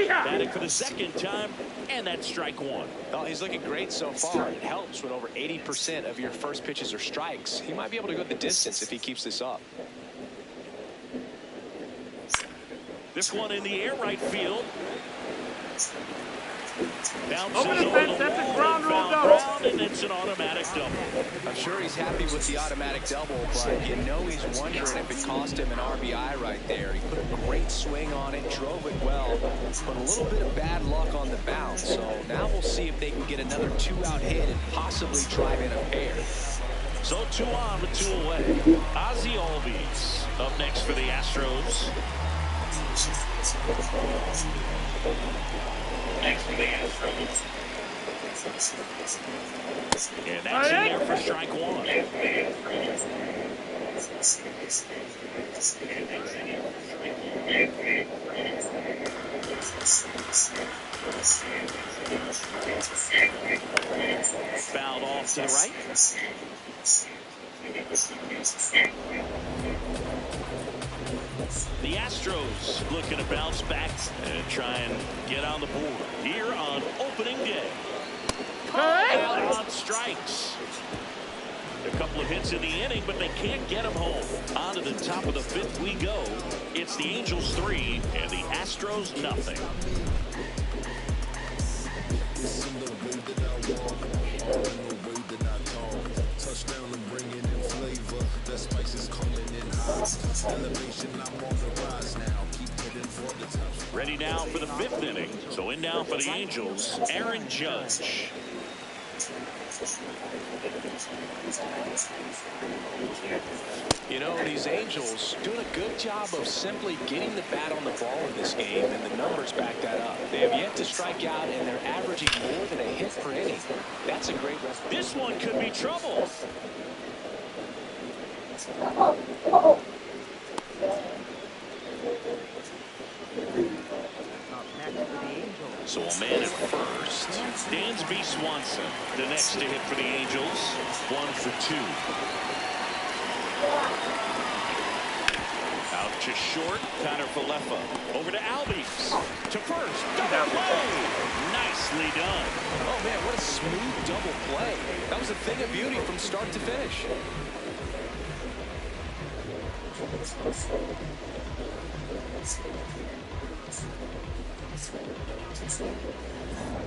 Batting for the second time, and that's strike one. Oh, he's looking great so far. It helps when over 80% of your first pitches are strikes. He might be able to go the distance if he keeps this up. This one in the air right field. Over the fence, that's a ground rule double. And it's an automatic double. I'm sure he's happy with the automatic double, but you know he's wondering if it cost him an RBI right there. He put a great swing on it, drove it well, but a little bit of bad luck on the bounce. So now we'll see if they can get another 2-out hit and possibly drive in a pair. So 2 on with 2 away. Ozzie Albies up next for the Astros. And that's in there for strike one. Fouled off to the right. The Astros looking to bounce back and try and get on the board here on opening day. Out on strikes. A couple of hits in the inning, but they can't get them home. On to the top of the 5th we go. It's the Angels 3 and the Astros nothing. Ready now for the 5th inning. So in now for the Angels, Aaron Judge. You know, these Angels doing a good job of simply getting the bat on the ball in this game, and the numbers back that up. They have yet to strike out, and they're averaging more than a hit per inning. That's a great record. This one could be trouble. So a man at first. Dansby Swanson, the next to hit for the Angels. 1 for 2. Out to short, Connor Falefa. Over to Albies. To first. Double play. Nicely done. Oh, man, what a smooth double play. That was a thing of beauty from start to finish.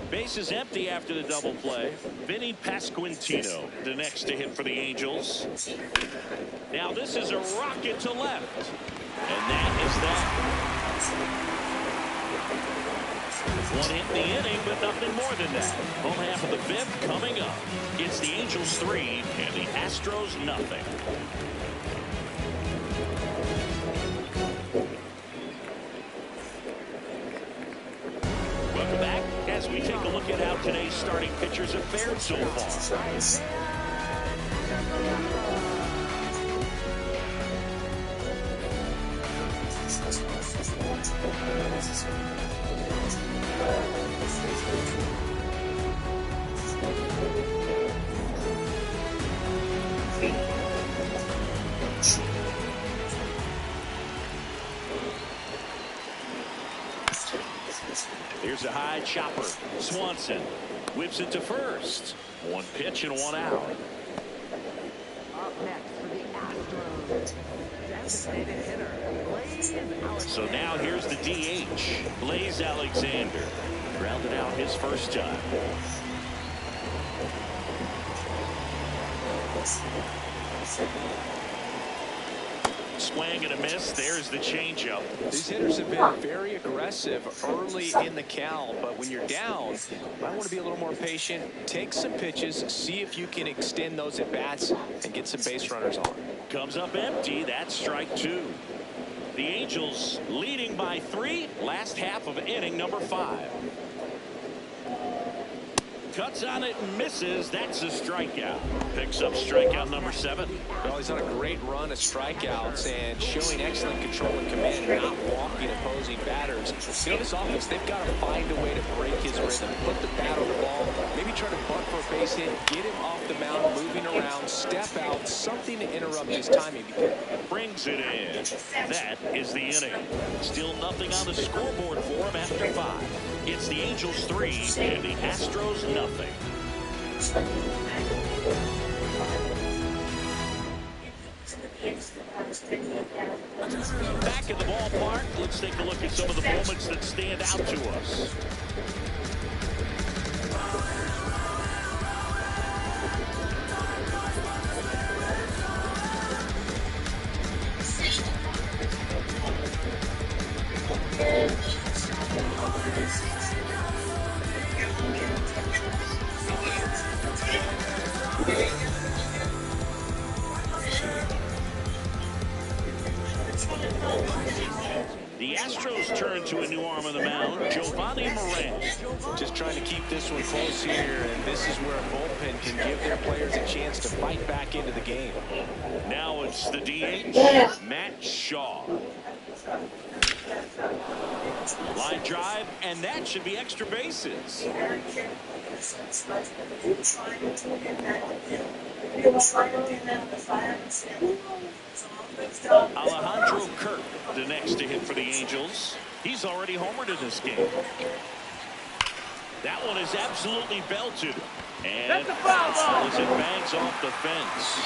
Base is empty after the double play. Vinny Pasquantino, the next to hit for the Angels. Now this is a rocket to left. And that is that. One hit in the inning, but nothing more than that. Home half of the 5th coming up. It's the Angels 3 and the Astros nothing. Welcome back as we take a look at how today's starting pitchers have fared so far. Here's a high chopper. Swanson whips it to first. 1 pitch and 1 out. Up next for the Astros, designated hitter, Blaze Alexander. So now here's the DH, Blaze Alexander. Grounded out his first time. Swing and a miss. There's the changeup. These hitters have been very aggressive early in the count, but when you're down, you might want to be a little more patient. Take some pitches, see if you can extend those at bats and get some base runners on. Comes up empty. That's strike 2. The Angels leading by 3. Last half of inning number 5. Cuts on it and misses. That's a strikeout. Picks up strikeout number 7. Well, he's on a great run of strikeouts and showing excellent control and command, not walking opposing batters. You know, this offense, they've got to find a way to break his rhythm, put the bat on the ball, maybe try to bunt for a base hit, get him off the mound, moving around, step out, something to interrupt his timing. Brings it in. That is the inning. Still nothing on the scoreboard for him after 5. It's the Angels 3 and the Astros nothing. Back in the ballpark, let's take a look at some of the moments that stand out to us. The Astros turn to a new arm on the mound, Jovani Moran. Just trying to keep this one close here, and this is where a bullpen can give their players a chance to fight back into the game. Now it's the DH, Matt Shaw. Line drive, and that should be extra bases. Alejandro Kirk, the next to hit for the Angels. He's already homered in this game. That one is absolutely belted. And That's a foul ball. as it bangs off the fence.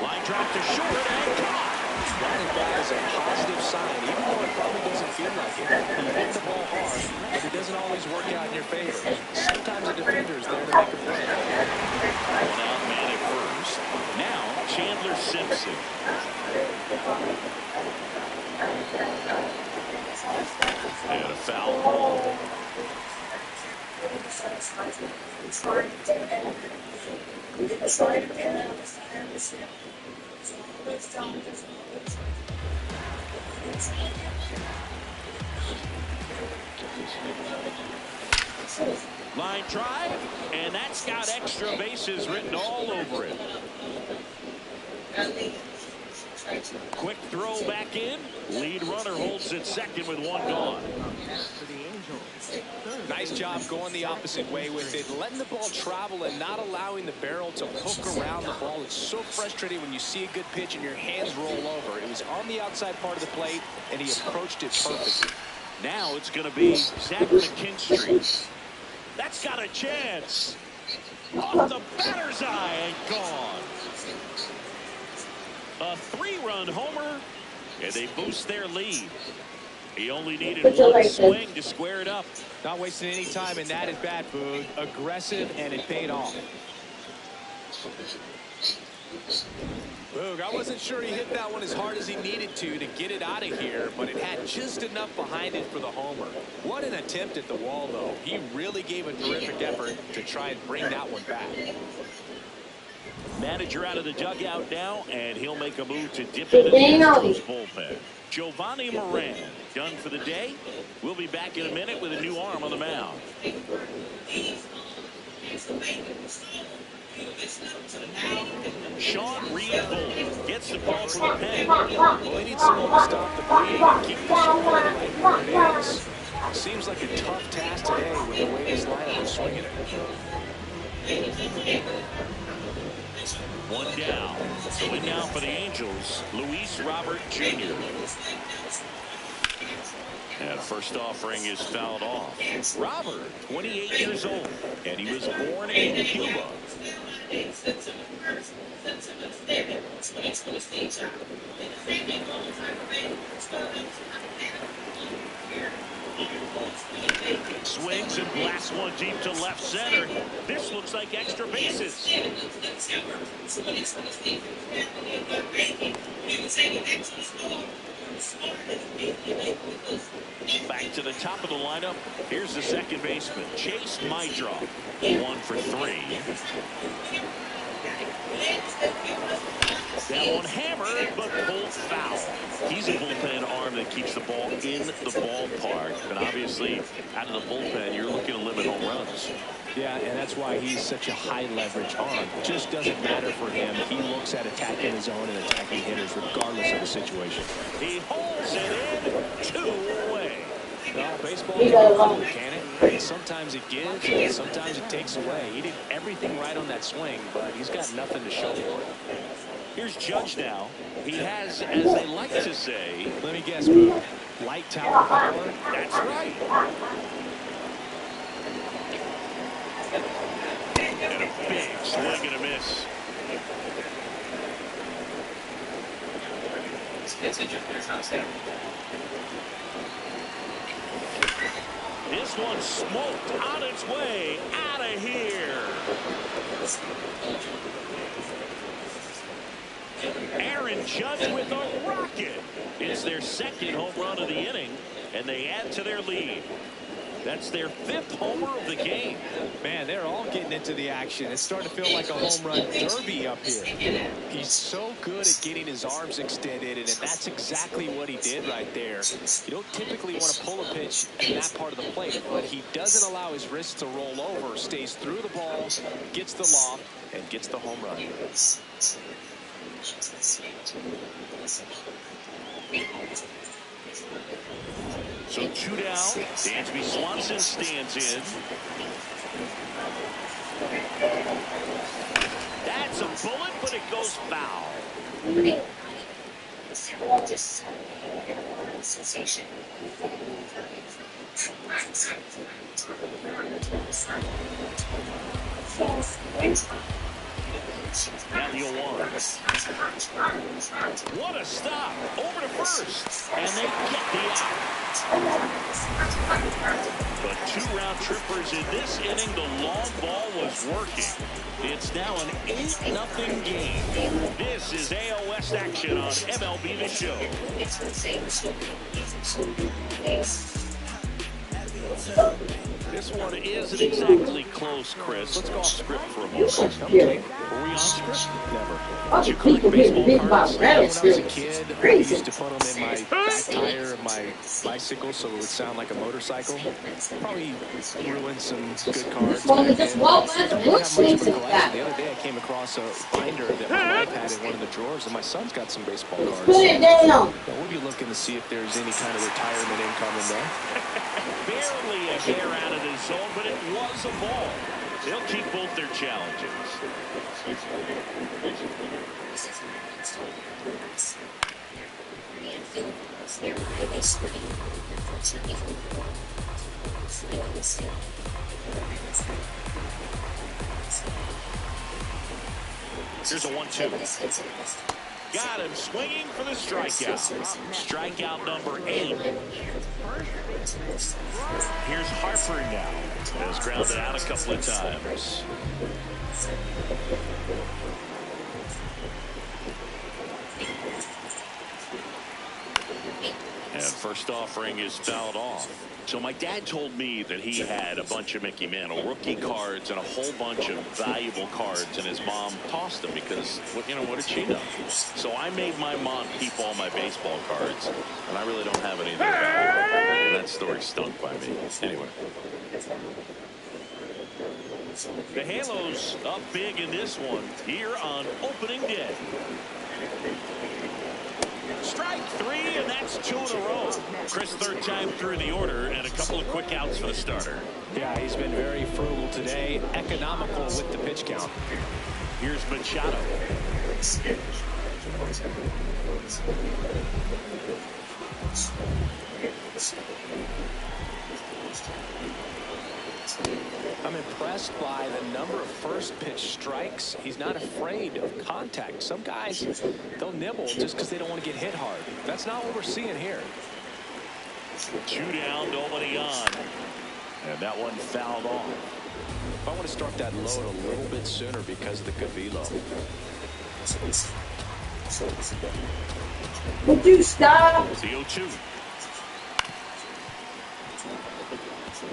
Line drop to short and caught. That is a positive sign, even though it probably doesn't feel like it. You hit the ball hard, but it doesn't always work out in your favor. Sometimes a defender is there to make a play. One out, man at first. Now, Chandler Simpson. And a foul ball. Line drive, and that's got extra bases written all over it. Quick throw back in. Lead runner holds it second with one gone. Nice job going the opposite way with it, letting the ball travel and not allowing the barrel to hook around the ball. It's so frustrating when you see a good pitch and your hands roll over. It was on the outside part of the plate, and he approached it perfectly. Now it's going to be Zach McKinstry. That's got a chance. Off the batter's eye and gone. A 3-run homer, and they boost their lead. He only needed one swing to square it up. Not wasting any time in that at bat, Boog. Aggressive, and it paid off. Boog, I wasn't sure he hit that one as hard as he needed to get it out of here, but it had just enough behind it for the homer. What an attempt at the wall, though. He really gave a terrific effort to try and bring that one back. Manager out of the dugout now, and he'll make a move to dip into the Astros bullpen. Jovani Moran done for the day. We'll be back in a minute with a new arm on the mound. Sean Reed-Bull gets the ball from the pen. Well, they need someone to stop the bleeding and keep the score right where it is. Seems like a tough task today with the way his lineup is swinging it. One down. The win now for the Angels, Luis Robert Jr. And first offering is fouled off. Robert, 28 years old, and he was born in Cuba. Swings and blasts one deep to left center. This looks like extra bases. Back to the top of the lineup. Here's the second baseman, Chase Meidroff. 1 for 3. That one hammered, but pulled foul. He's a bullpen arm that keeps the ball in the ballpark. But obviously, out of the bullpen, you're looking to limit home runs. Yeah, and that's why he's such a high-leverage arm. It just doesn't matter for him. He looks at attacking his own and attacking hitters regardless of the situation. He holds it in, 2 away. Well, baseball can go mechanic. Sometimes it gives, and sometimes it takes away. He did everything right on that swing, but he's got nothing to show for it. Here's Judge now. He has, as they like to say, let me guess, Boo, light tower power? That's right. And a big swing and a miss. This one smoked on its way out of here. Aaron Judge with a rocket. It's their second home run of the inning, and they add to their lead. That's their 5th homer of the game. Man, they're all getting into the action. It's starting to feel like a home run derby up here. He's so good at getting his arms extended, and that's exactly what he did right there. You don't typically want to pull a pitch in that part of the plate, but he doesn't allow his wrists to roll over, stays through the ball, gets the loft, and gets the home run. So 2 down. Dansby Swanson stands in. That's a bullet, but it goes foul. Now the 0-1. What a stop. Over to first. And they get the out. But 2 round trippers in this inning. The long ball was working. It's now an 8-0 game. This is AL West action on MLB The Show. This one isn't exactly close, Chris. Let's go off script for a moment. Okay. Were we on script? Never. Did you collect baseball cards? When I was a kid, I used to put them in my back tire of my bicycle so it would sound like a motorcycle. Probably ruined some good cards. Well, just walk by the books things like that. The other day I came across a binder that my wife had in one of the drawers, and my son's got some baseball cards. Put it down. We'll be looking to see if there's any kind of retirement income in there. Barely a hair out of the zone, but it was a ball. They'll keep both their challenges. Here's a 1-2. Got him swinging for the strikeout. Strikeout number 8. Here's Harper now. Has grounded out a couple of times. And first offering is fouled off. So my dad told me that he had a bunch of Mickey Mantle rookie cards and a whole bunch of valuable cards, and his mom tossed them because, what did she know? So I made my mom keep all my baseball cards, and I really don't have any of them. And that story stunk by me. Anyway. The Halos up big in this one here on opening day. Strike 3, and that's 2 in a row. Chris, 3rd time through the order, and a couple of quick outs for the starter. Yeah, he's been very frugal today, economical with the pitch count. Here's Machado. I'm impressed by the number of first pitch strikes. He's not afraid of contact. Some guys, they'll nibble just because they don't want to get hit hard. That's not what we're seeing here. 2 down, nobody on. And that one fouled off. I want to start that load a little bit sooner because of the good velo. Would you stop? The 0-2.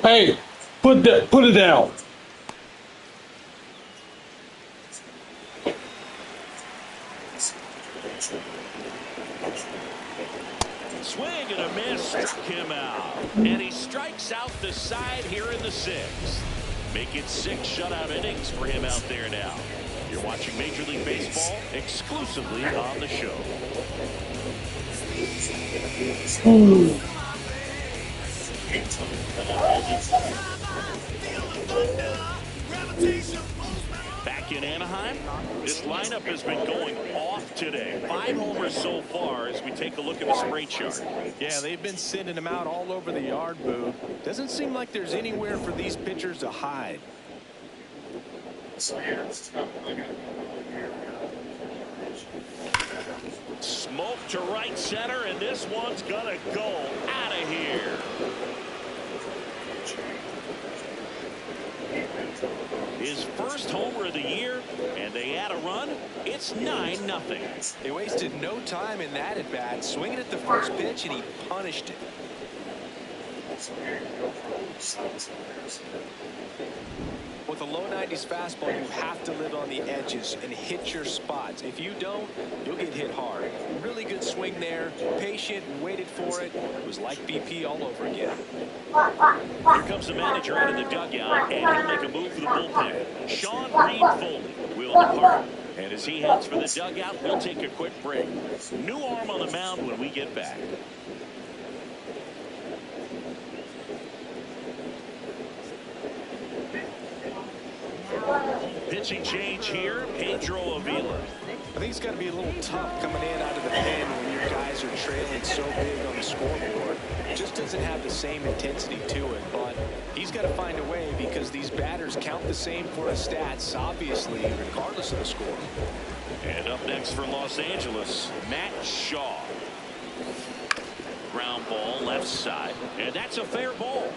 Hey, put it down. And he strikes out the side here in the sixth. Make it 6 shutout innings for him out there now. You're watching Major League Baseball exclusively on the show. Back in Anaheim, this lineup has been going off today. 5 homers so far as we take a look at the spray chart. Yeah, they've been sending them out all over the yard, Boo. Doesn't seem like there's anywhere for these pitchers to hide. Smoke to right center, and this one's gonna go out of here. His first homer of the year, and they add a run. It's 9-0. They wasted no time in that at bat, swinging at the first pitch, and he punished it. With a low 90s fastball, you have to live on the edges and hit your spots. If you don't, you'll get hit hard. Really good swing there. Patient, waited for it. It was like BP all over again. Here comes the manager out of the dugout, and he'll make a move for the bullpen. Sean Reed-Foley will depart. And as he heads for the dugout, we'll take a quick break. New arm on the mound when we get back. Pitching change here, Pedro Avila. I think it's got to be a little tough coming in out of the pen when your guys are trailing so big on the scoreboard. It just doesn't have the same intensity to it, but he's got to find a way because these batters count the same for his stats, obviously, regardless of the score. And up next for Los Angeles, Matt Shaw. Ground ball left side, and that's a fair ball.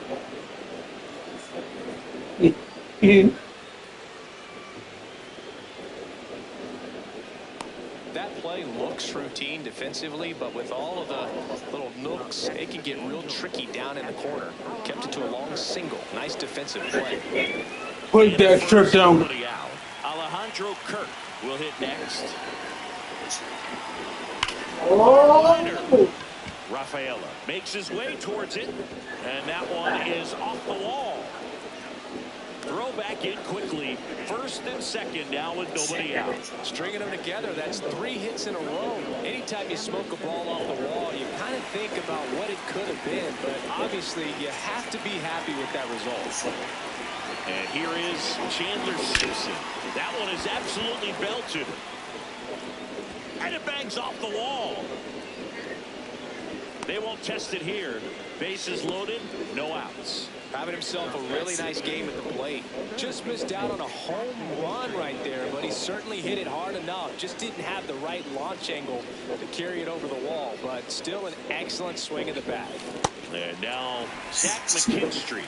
That play looks routine defensively, but with all of the little nooks, it can get real tricky down in the corner. Kept it to a long single. Nice defensive play. Put that shit down. Alejandro Kirk will hit next. Oh. Rafaela makes his way towards it, and that one is off the wall. Throw back in quickly. First and second now with nobody out. Stringing them together, that's 3 hits in a row. Anytime you smoke a ball off the wall, you kind of think about what it could have been, but obviously you have to be happy with that result. And here is Chandler Simpson. That one is absolutely belted. And it bangs off the wall. They won't test it here. Bases loaded, no outs. Having himself a really nice game at the plate. Just missed out on a home run right there, but he certainly hit it hard enough. Just didn't have the right launch angle to carry it over the wall, but still an excellent swing at the bat. And now Zach McKinstry.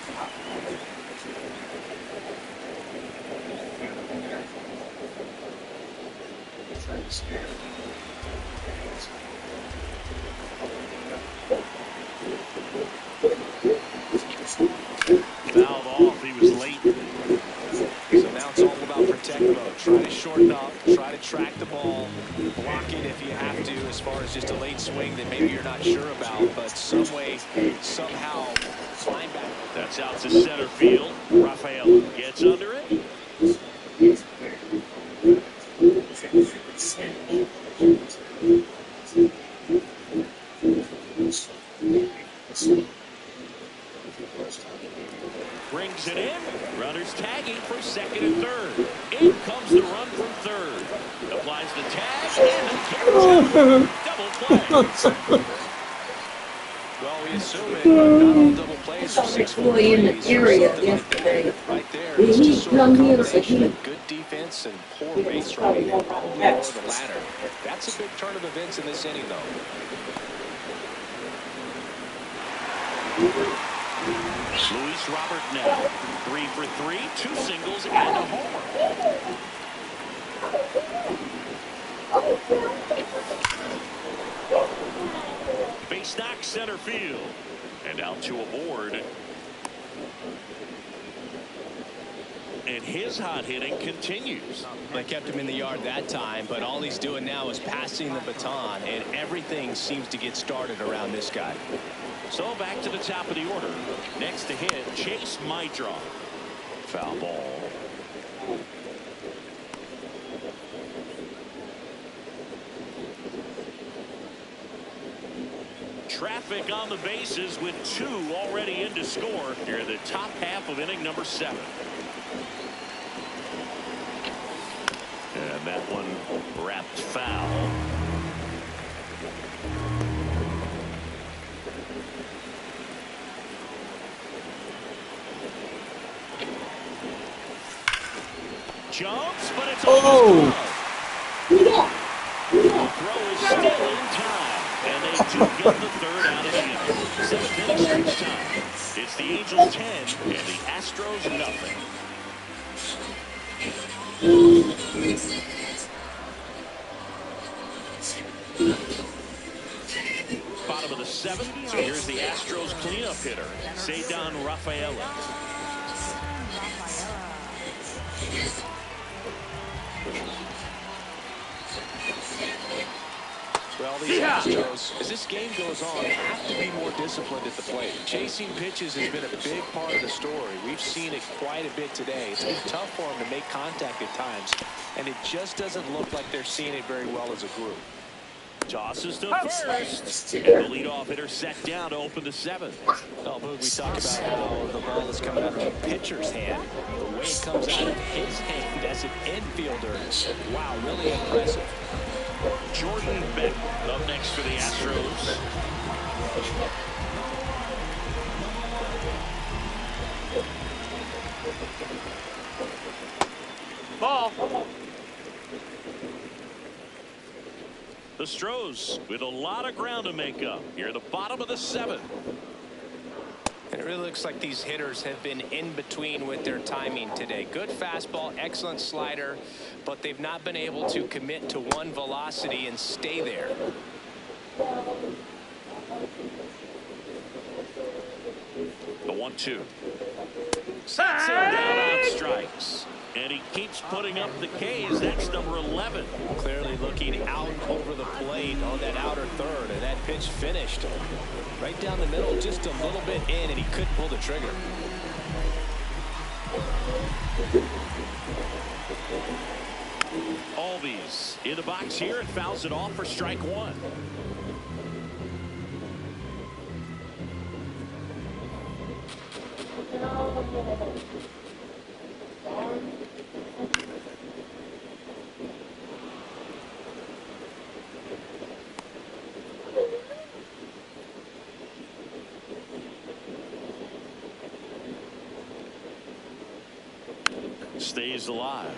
Fouled off. He was late. So now it's all about protect mode. Try to shorten up, try to track the ball, block it if you have to, as far as just a late swing that maybe you're not sure about, but some way, somehow, climb back. That's out to center field. Rafaela gets under it. Brings it in. Runners tagging for second and third. In comes the run from third. Applies the tag and double play. Well, we assume it, but not all double plays are 6 Really in the area yesterday. right there. Did It's he just sort of come a here? combination of good defense and poor base running, and probably more of the latter. That's a big turn of events in this inning, though. Luis Robert now 3 for 3, 2 singles and a homer. Face knock center field, and out to a board. And his hot hitting continues. They kept him in the yard that time, but all he's doing now is passing the baton, and everything seems to get started around this guy. So back to the top of the order. Next to hit, Chase Maedron. Foul ball. Traffic on the bases with 2 already in to score here in the top half of inning number 7. And that one wrapped foul. Jumps, but it's Oh! The throw is still in time. And they do get the 3rd out of the inning. 7th inning stretch time. It's the Angels 10 and the Astros nothing. Bottom of the 7th. So here's the Astros cleanup hitter, Ceddanne Rafaela. Well, these Astros, as this game goes on, have to be more disciplined at the plate. Chasing pitches has been a big part of the story. We've seen it quite a bit today. It's been tough for them to make contact at times, and it just doesn't look like they're seeing it very well as a group. Tosses to first. And the leadoff hitter set down to open the 7th. Well, Boog, we talk about how the ball is coming out of the pitcher's hand. The way it comes out of his hand as an infielder. Wow, really impressive. Jordan Beck up next for the Astros. Ball. The Stros with a lot of ground to make up here at the bottom of the 7th. And it really looks like these hitters have been in between with their timing today. Good fastball, excellent slider, but they've not been able to commit to one velocity and stay there. The 1-2. Sets him down on strikes. And he keeps putting up the Ks. That's number 11. Clearly looking out over the plate on that outer third, and that pitch finished right down the middle, just a little bit in, and he couldn't pull the trigger. Albies in the box here and fouls it off for strike 1. Stays alive.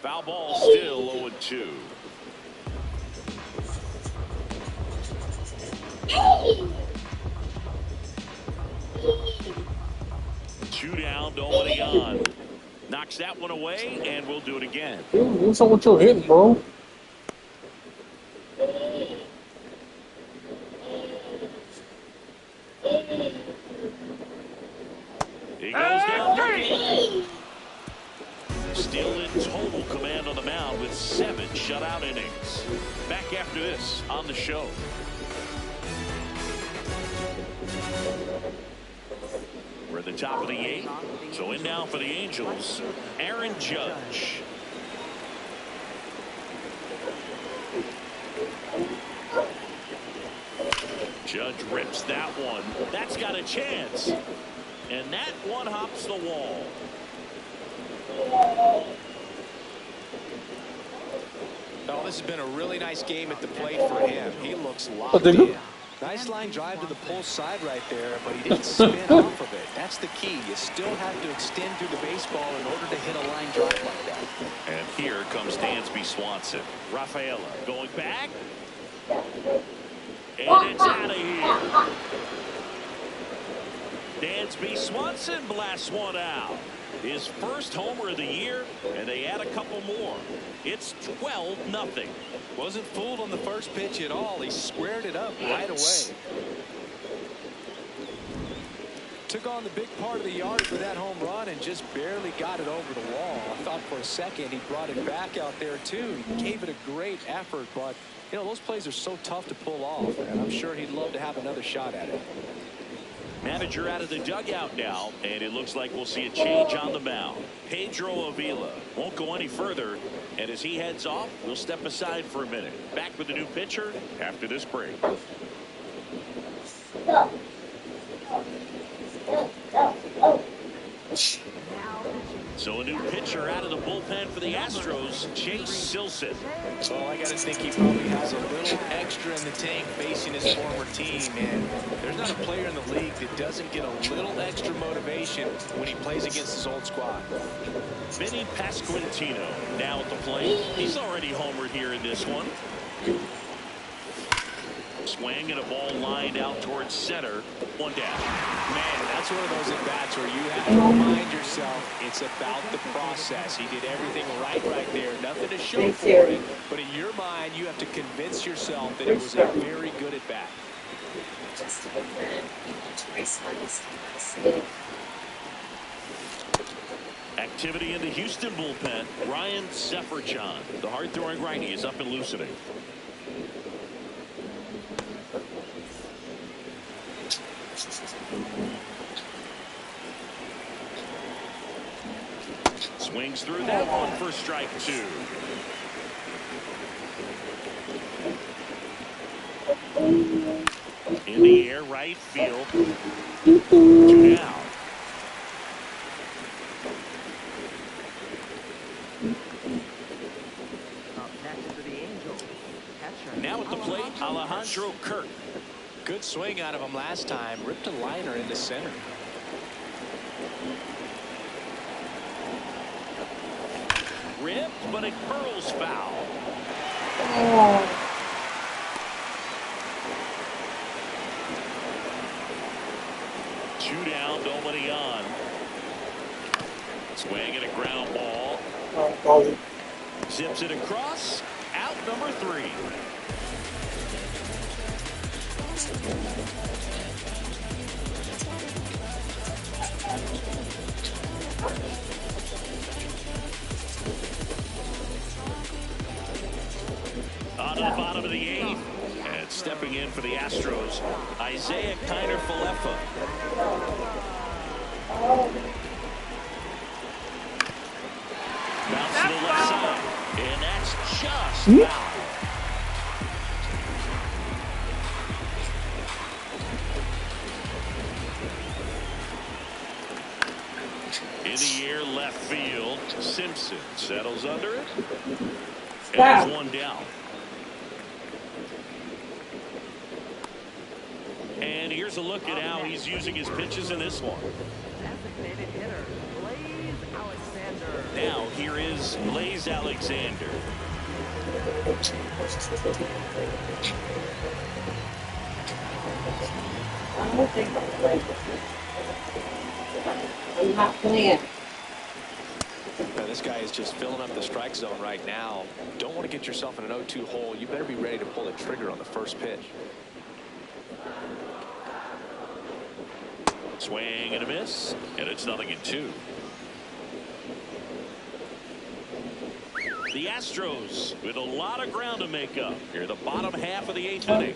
Foul ball, still 0-2. Two down, nobody on. Knocks that one away, and we'll do it again. Dude, what's up with your hitting, bro? He goes down looking. Still in total command on the mound with 7 shutout innings. Back after this on the show. We're at the top of the 8th. So in now for the Angels, Aaron Judge. Judge rips that one. That's got a chance. And that one hops the wall. Oh, this has been a really nice game at the plate for him. He looks locked in. Nice line drive to the pull side right there, but he didn't spin off of it. That's the key. You still have to extend through the baseball in order to hit a line drive like that. And here comes Dansby Swanson. Rafaela going back. And it's out of here. Dansby Swanson blasts one out. His first homer of the year, and they add a couple more. It's 12-0. Wasn't fooled on the first pitch at all. He squared it up right away. Took on the big part of the yard for that home run and just barely got it over the wall. I thought for a second he brought it back out there too. He gave it a great effort, but you know, those plays are so tough to pull off, and I'm sure he'd love to have another shot at it. Manager out of the dugout now, and it looks like we'll see a change on the mound. Pedro Avila won't go any further, and as he heads off, we'll step aside for a minute. Back with the new pitcher after this break. So a new pitcher out of the bullpen for the Astros, Chase Silseth. Well, I got to think he probably has a little extra in the tank facing his former team, and there's not a player in the league that doesn't get a little extra motivation when he plays against his old squad. Vinny Pasquantino now at the plate. He's already homered here in this one. Swing and a ball lined out towards center. One down. Man, that's one of those at-bats where you have to remind yourself it's about the process. He did everything right there. Nothing to show for it. But in your mind, you have to convince yourself that it was a very good at-bat. Activity in the Houston bullpen. Ryan Seferichon, the hard-throwing righty, is up and loosening. Swings through that one for strike two. In the air, right field. Two down. Up next for the Angels, catcher. Now at the plate, Alejandro Kirk. Good swing out of him last time. Ripped a liner into center. Ripped, but it curls foul. Two down, nobody on. Swing and a ground ball. Zips it across. Out number three. On to the bottom of the eighth. And stepping in for the Astros, Isaiah Kiner-Falefa. Bounce to the left side. And that's just foul. In the air, left field. Simpson settles under it. And there's one down. And here's a look at how he's using his pitches in this one. Designated hitter, Blaze Alexander. Now here is Blaze Alexander. I'm not playing. This guy is just filling up the strike zone right now. Don't want to get yourself in an 0-2 hole. You better be ready to pull the trigger on the first pitch. Swing and a miss, and it's 0-2. The Astros with a lot of ground to make up here in the bottom half of the eighth inning.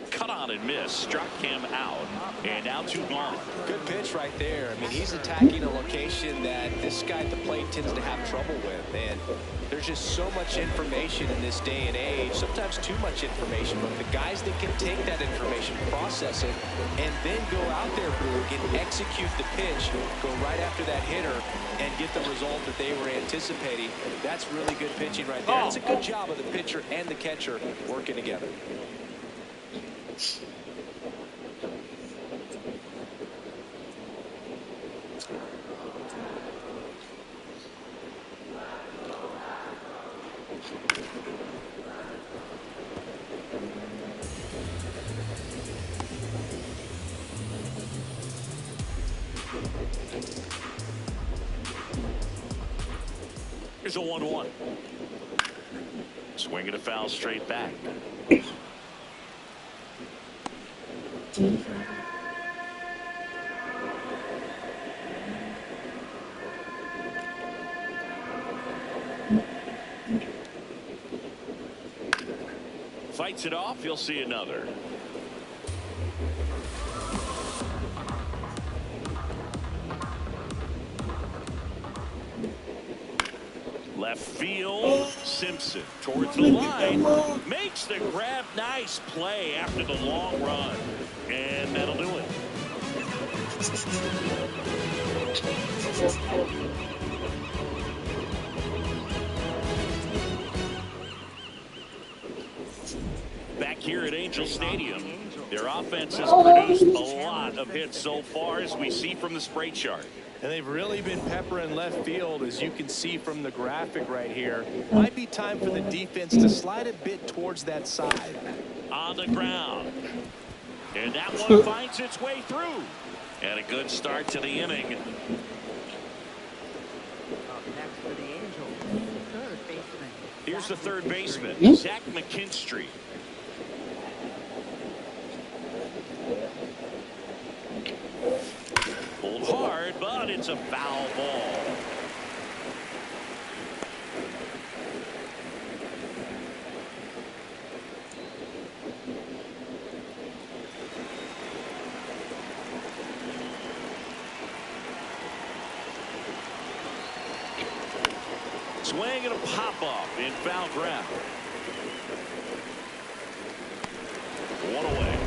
Cut on and miss, struck him out, and now 2 gone. Good pitch right there. I mean, he's attacking a location that this guy at the plate tends to have trouble with, and there's just so much information in this day and age, sometimes too much information, but the guys that can take that information, process it, and then go out there, Boog, and execute the pitch, go right after that hitter, and get the result that they were anticipating, that's really good pitching right there. It's a good job of the pitcher and the catcher working together. Here's a 1-1. Swinging a foul straight back. Fights it off. You'll see another. Left field, Simpson towards the line, makes the grab. Nice play after the long run, and that'll do it. Back here at Angel Stadium, their offense has produced a lot of hits so far, as we see from the spray chart. And they've really been peppering left field, as you can see from the graphic right here. Might be time for the defense to slide a bit towards that side. On the ground. And that one finds its way through. And a good start to the inning. Up next for the Angels, third baseman. Here's the third baseman, Zach McKinstry. Pulled hard, but it's a foul ball. Swing and a pop-off in foul ground. One away.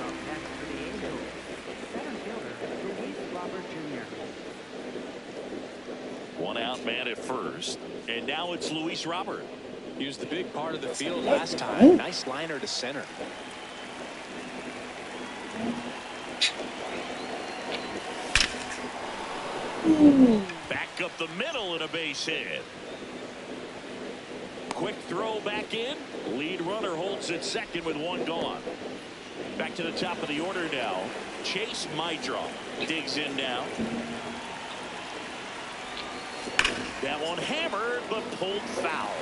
Up next for the Angels, center fielder Luis Robert Jr. One out man at first, and now it's Luis Robert. He was the big part of the field last time. Nice liner to center. Back up the middle and a base hit. Quick throw back in. Lead runner holds at second with one gone. Back to the top of the order now. Chase Meidroth digs in now. That one hammered, but pulled foul.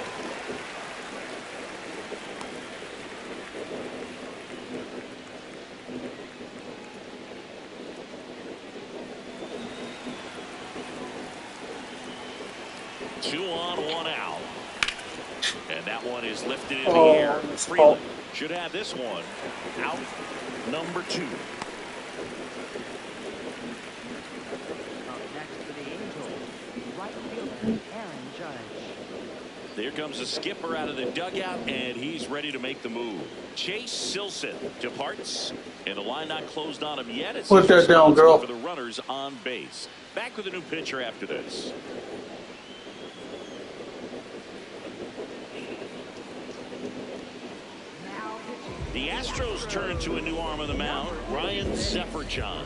Two on, one out. And that one is lifted in the air. Freeland should have this one. Out number 2. Up next for the Angels, right fielder Aaron Judge. There comes a skipper out of the dugout, and he's ready to make the move. Chase Silson departs, and the line not closed on him yet. It's Put that down, girl. for the runners on base. Back with a new pitcher after this. The Astros turn to a new arm of the mound, Ryan Seferian.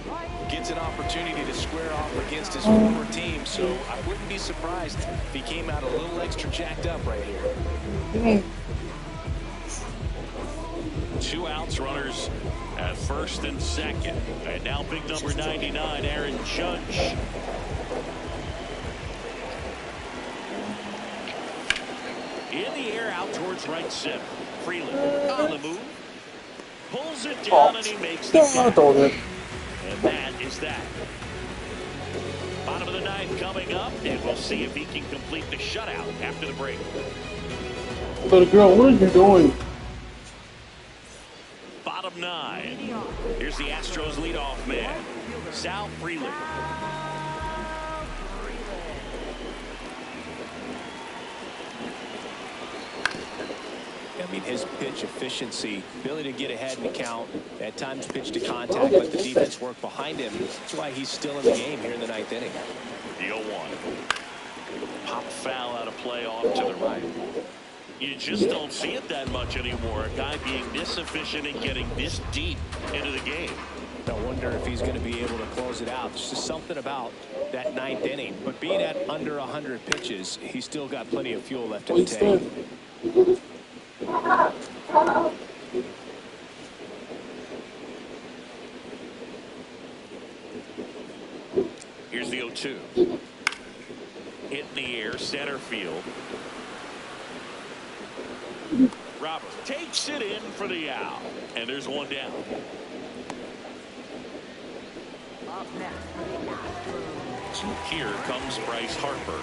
Gets an opportunity to square off against his former team, so I wouldn't be surprised if he came out a little extra jacked up right here. 2 outs, runners at first and second. And now big number 99, Aaron Judge. In the air, out towards right center. Freeland on the move. Pulls it down, and he makes the catch. And that is that. Bottom of the 9th coming up, and we'll see if he can complete the shutout after the break. Little girl, what are you doing? Bottom 9. Here's the Astros leadoff man, Sal Freeland. I mean, his pitch efficiency, ability to get ahead in the count, at times pitch to contact, let the defense work behind him. That's why he's still in the game here in the 9th inning. The 0-1. Pop foul out of play off to the right. You just don't see it that much anymore. A guy being this efficient and getting this deep into the game. I wonder if he's going to be able to close it out. There's just something about that 9th inning. But being at under 100 pitches, he's still got plenty of fuel left in the tank. Here's the 0-2. Hit in the air, center field. Robert takes it in for the out. And there's one down. Up next. Here comes Bryce Harper.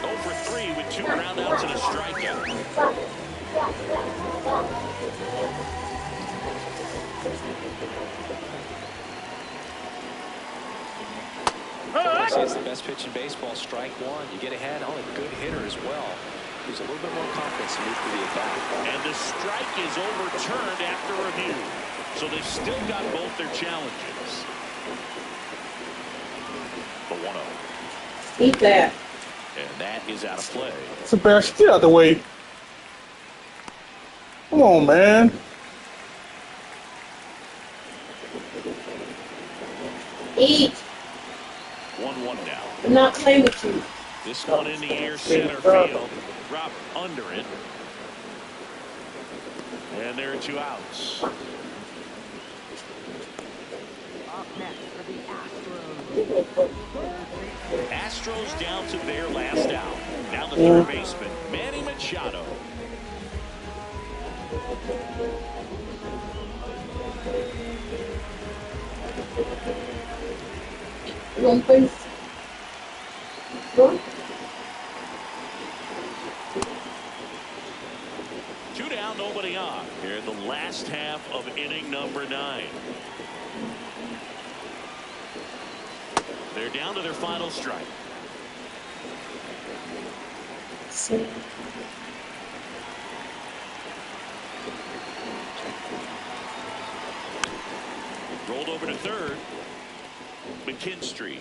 0 for 3 with 2 groundouts and a strikeout. It's the best pitch in baseball, strike one. You get ahead on a good hitter as well. There's a little bit more confidence to move to the attack. And the strike is overturned after review. So they've still got both their challenges. The 1-0. Eat that. And that is out of play. Sebastian, get out of the way. Come on, man. Eat. 1-1 now. I'm not playing with you. This one in the air, center field. Robert under it. And there are 2 outs. Up next for the Astros. Astros down to their last out. Now the third baseman, Manny Machado. One place. One. 2 down, nobody on. Here in the last half of inning number 9. They're down to their final strike. Rolled over to third. McKinstry.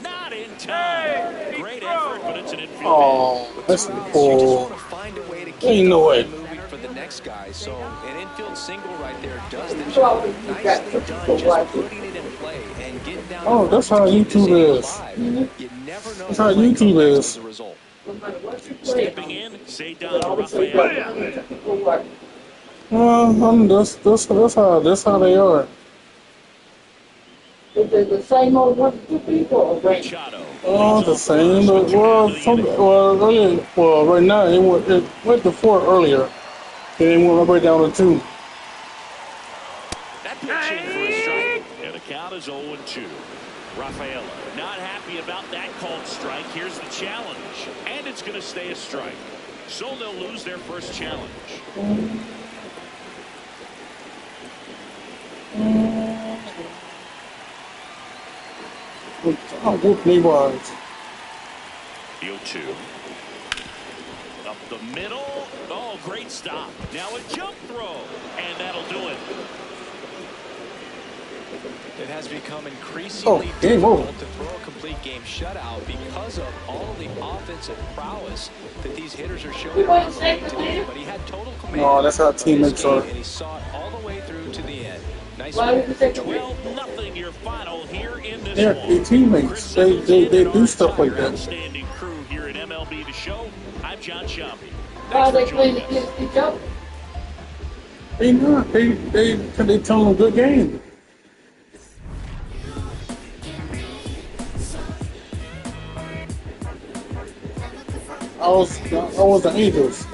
Not in time. Hey, Great throw. effort, but it's an infield. Oh, that's You just cool. want to find a way to keep Ain't no way. moving for the next guy. So an infield single right there does the Well, job. you Nicely got done, to just watch it. putting it in play and getting down. Oh, to that's first how to keep this YouTube inning is. alive. You never know That's how what might YouTube come next is. as a result. No matter what you play. Stepping in, Cedar Always say Rafael. that. People watch. That's how they are. They're the same old 1-2 people. Right? Machado. Oh, the same. Well, right now it went to 4 earlier. Then it went right down to 2. That pitch in for a strike. And the count is 0-2. Rafaela not happy about that called strike. Here's the challenge. And it's going to stay a strike. So they'll lose their first challenge. I'll whoop Levi's. The 0-2. Up the middle. Oh, great stop. Now a jump throw. And that'll do it. It has become increasingly game over. difficult to throw a complete game shutout because of all of the offensive prowess that these hitters are showing around the league today. But he had total command. No, that's how of this teammates game, are. and he saw it all the way through to the end. Nice Why would you win. take a 12-0 your final here in this They're one. their teammates. Chris They Simmons in do our stuff like entire that. Outstanding crew here at MLB The Show. I'm John Shampi. Why Thanks they for playing joining us. against each other? They not. They tell them a good game. I was the Angels.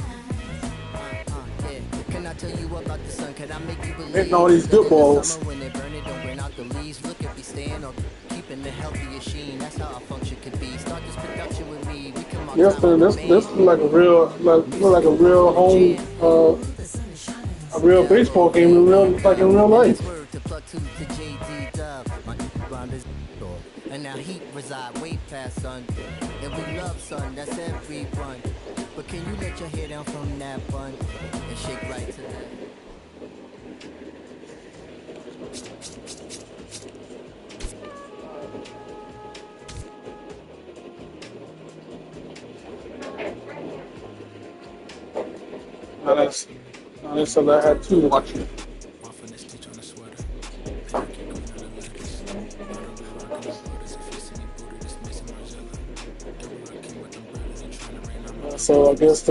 Can I tell you about the sun? Can I make you believe? Hitting all these good balls. When they burn it, don't burn out the leaves. Look if we staying or keeping the healthiest sheen. That's how our function could be. Start this production with me. We come on Yes, time this on this like a real home a real baseball game in real life. Word to plug to JD Dub. My ground is and now heat reside way past sun. And we love sun, that's everyone. But can you let your hair down from that bun and shake right to that? That's what I had to watch it. So I guess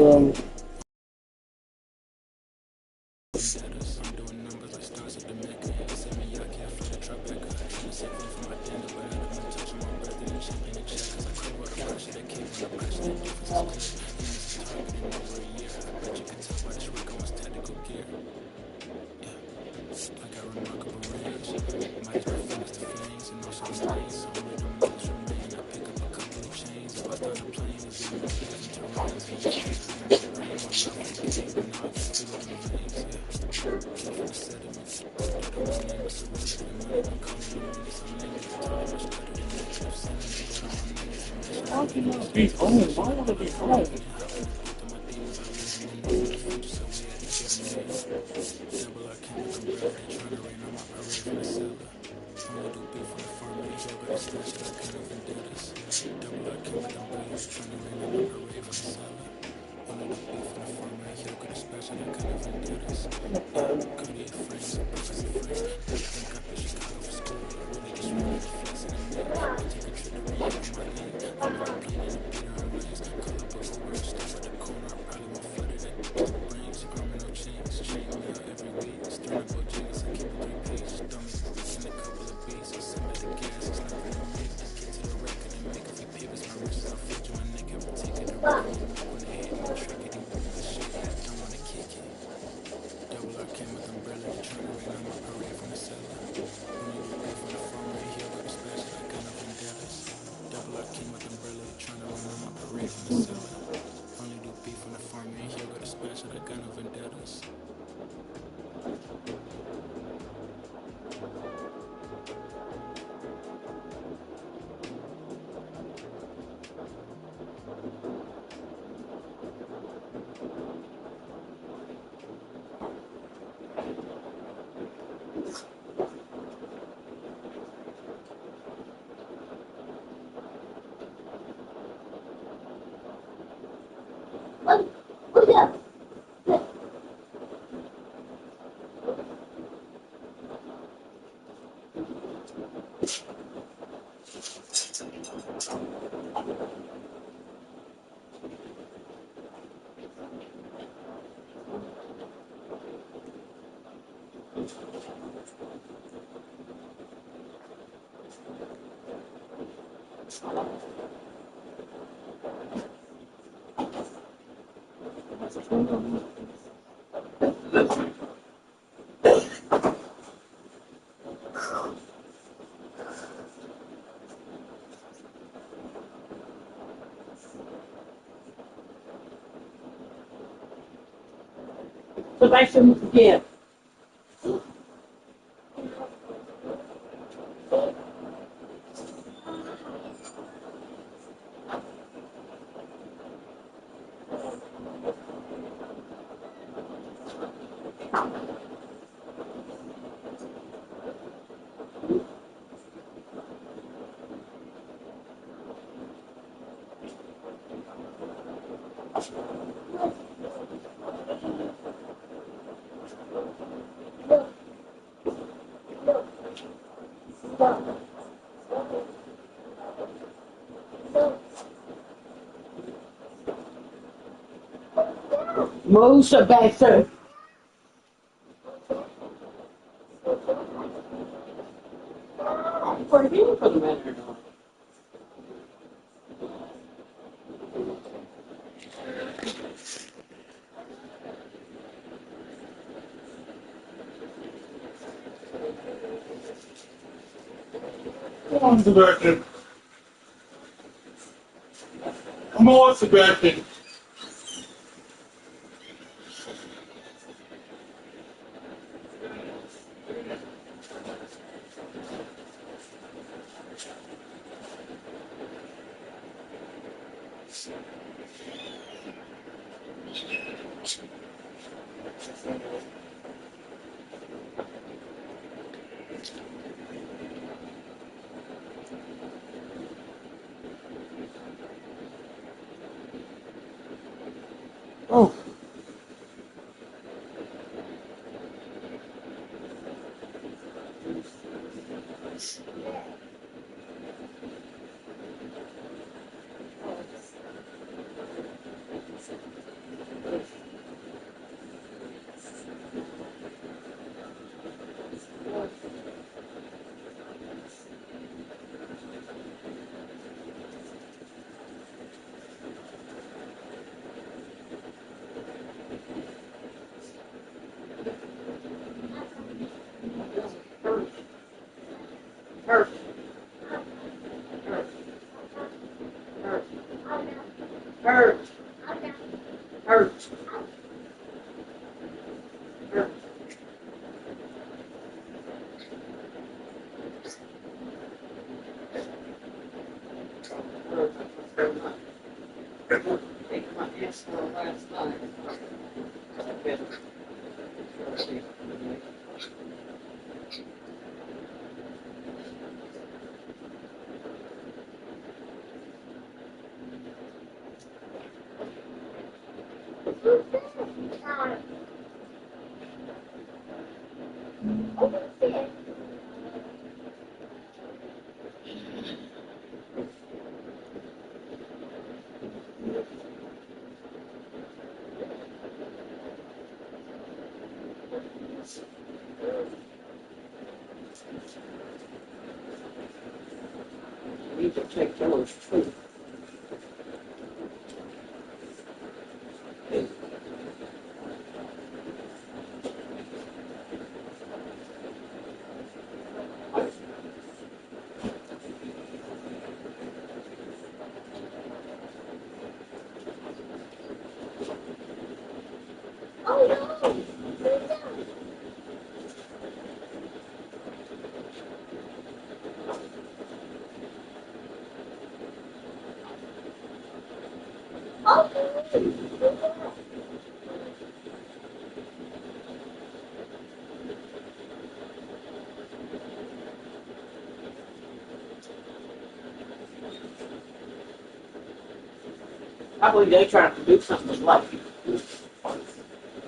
Why do you want to be home? Why want to be home? Sebastian again. Move, Sebastian. For him, for the matter. Come on, Sebastian. Come on, Sebastian. Oh. last night. Yeah. Need to take those too. I believe they trying to do something like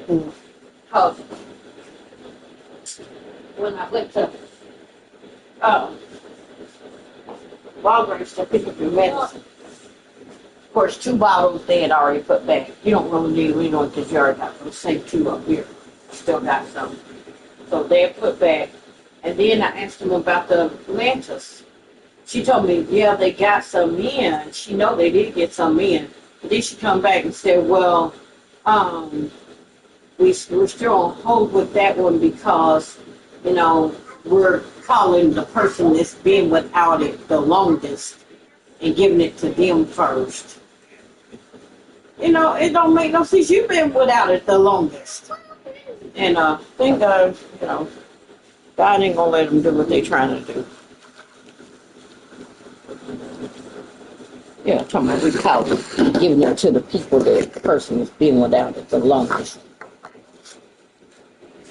because when I went to Walgreens to pick up your medicine, of course, 2 bottles they had already put back. You don't really need, we know because you already got those same 2 up here. Still got some. So they had put back. And then I asked them about the Lantus. She told me, yeah, they got some in. She know they did get some in. But then she come back and said, well, we're still on hold with that one because, you know, we're calling the person that's been without it the longest and giving it to them first. You know, it don't make no sense. You've been without it the longest. And thank God, you know, God ain't gonna let them do what they trying to do. Yeah, talking about we call it, giving it to the people that the person has been without it the longest.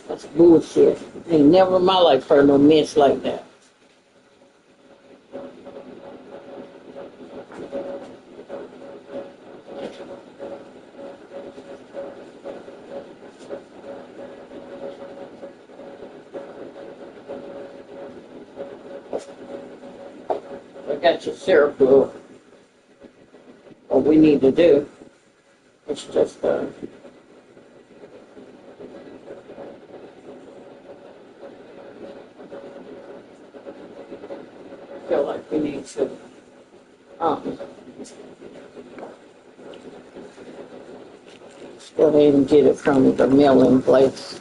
That's bullshit. Ain't never in my life heard no mess like that. I got your syrup, Lou. What we need to do is just feel like we need to let's go ahead and get it from the mailing place.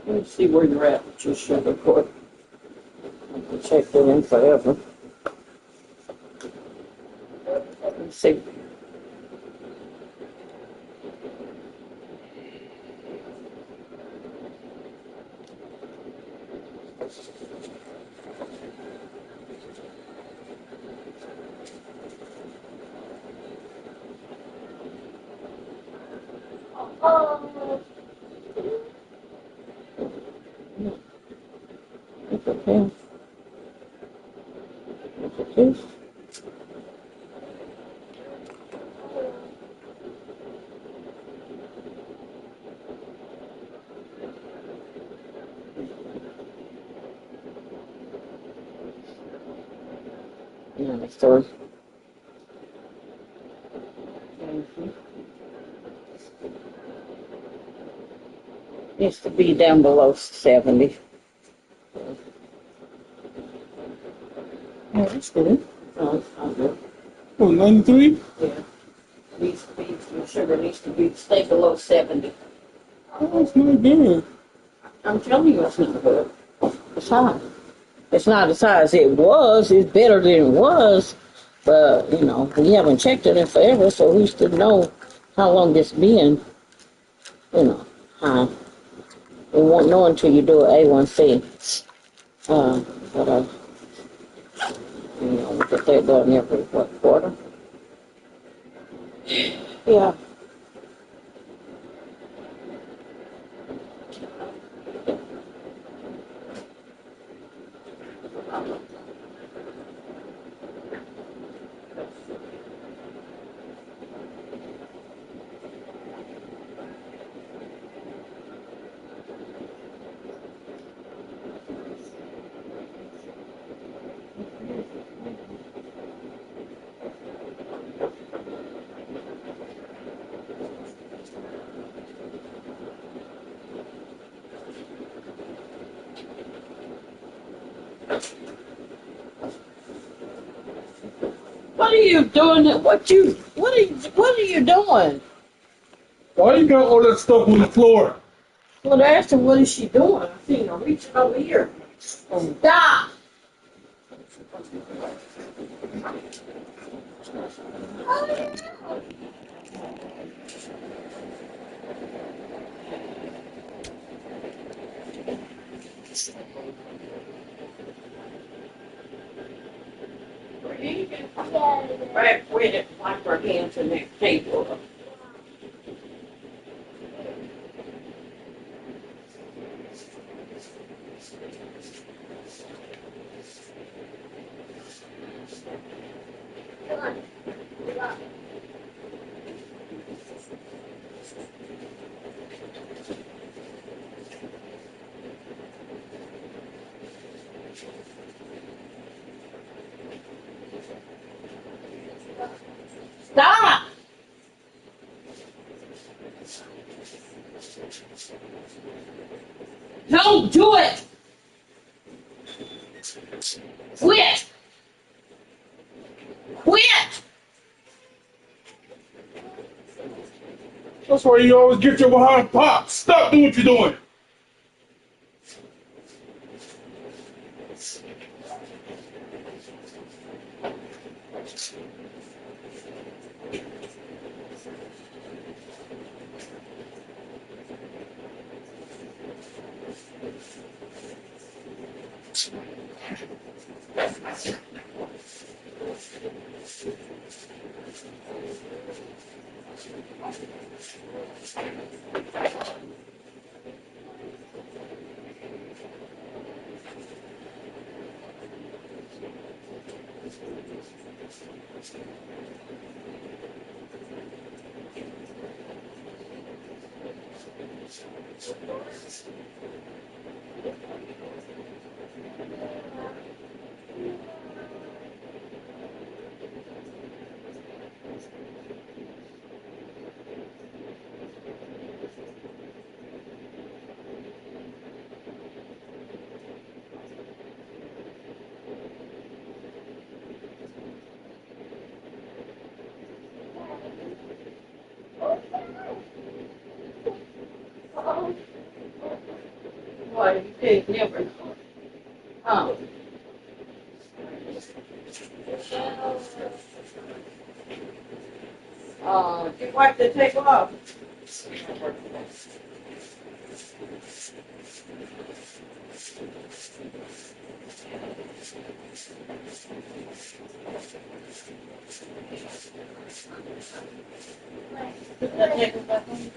Let me see where you're at with your sugar court. I can check that in forever. Let me see. It's okay. It's okay. Yeah, next door. Needs to be down below 70. Yeah, that's good. No, it's not good. Oh, 93? Yeah. Needs to be, your sugar needs to be, stay below 70. Oh, it's not good. I'm telling you, it's not good. It's high. It's not as high as it was. It's better than it was. But, you know, we haven't checked it in forever, so who's to know how long it's been, you know, high. We won't know until you do an A1C. But, you know, we get that done every, what, quarter? Yeah. What are you doing? What are you doing? Why you got all that stuff on the floor? Well, I asked her, what is she doing? I seen her reaching over here. Stop! Right with it, like her hands in that table. Stop! Don't do it! Quit! Quit! That's why you always get your behind popped. Stop doing what you're doing. Why you can't never. Oh. You wipe the table off. Put that table back on.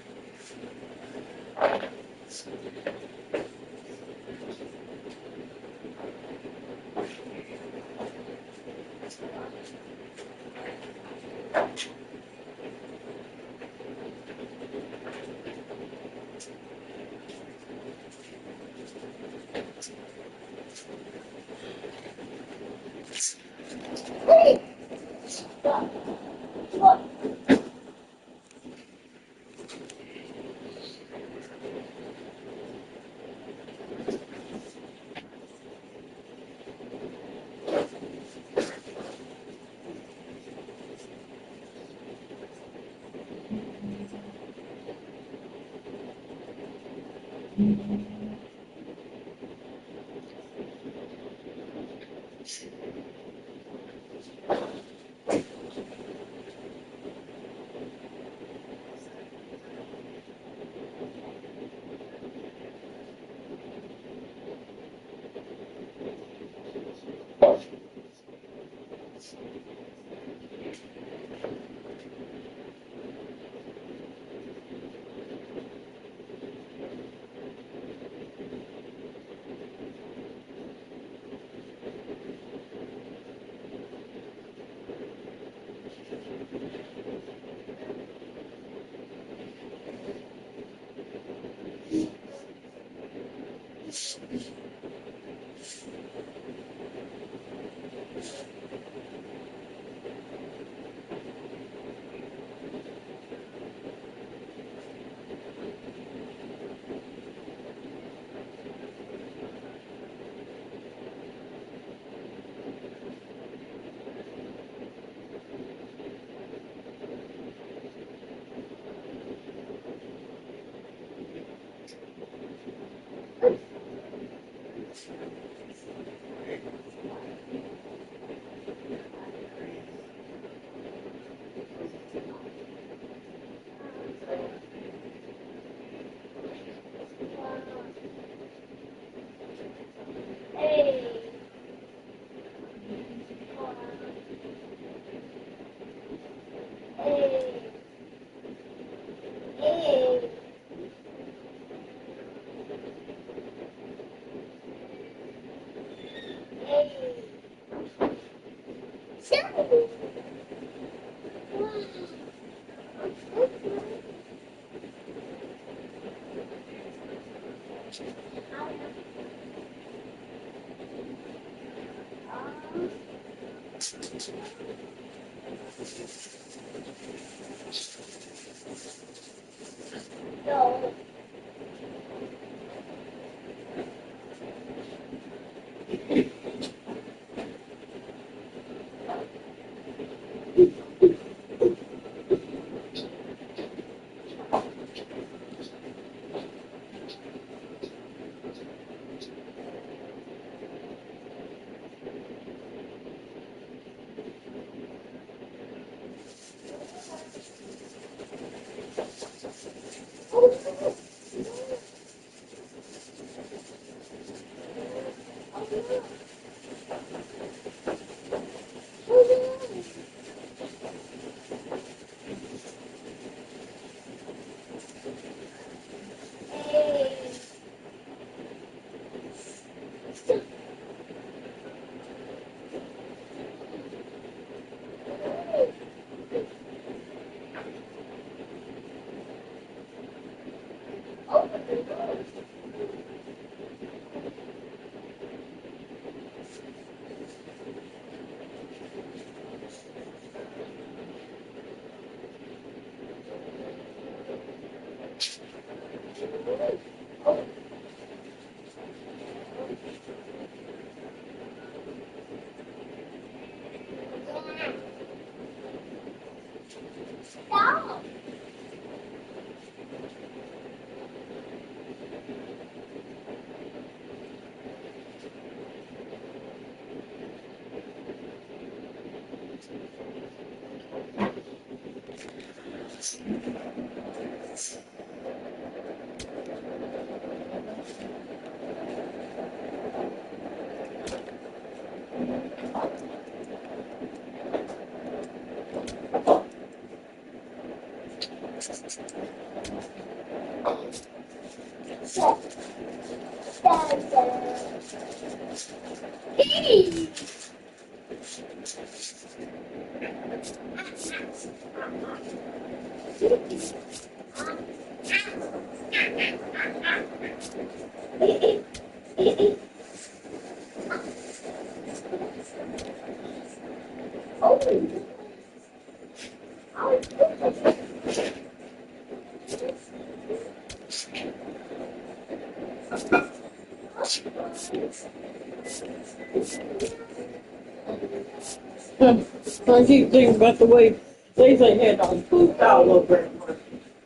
I keep thinking about the way they had on poop all over it.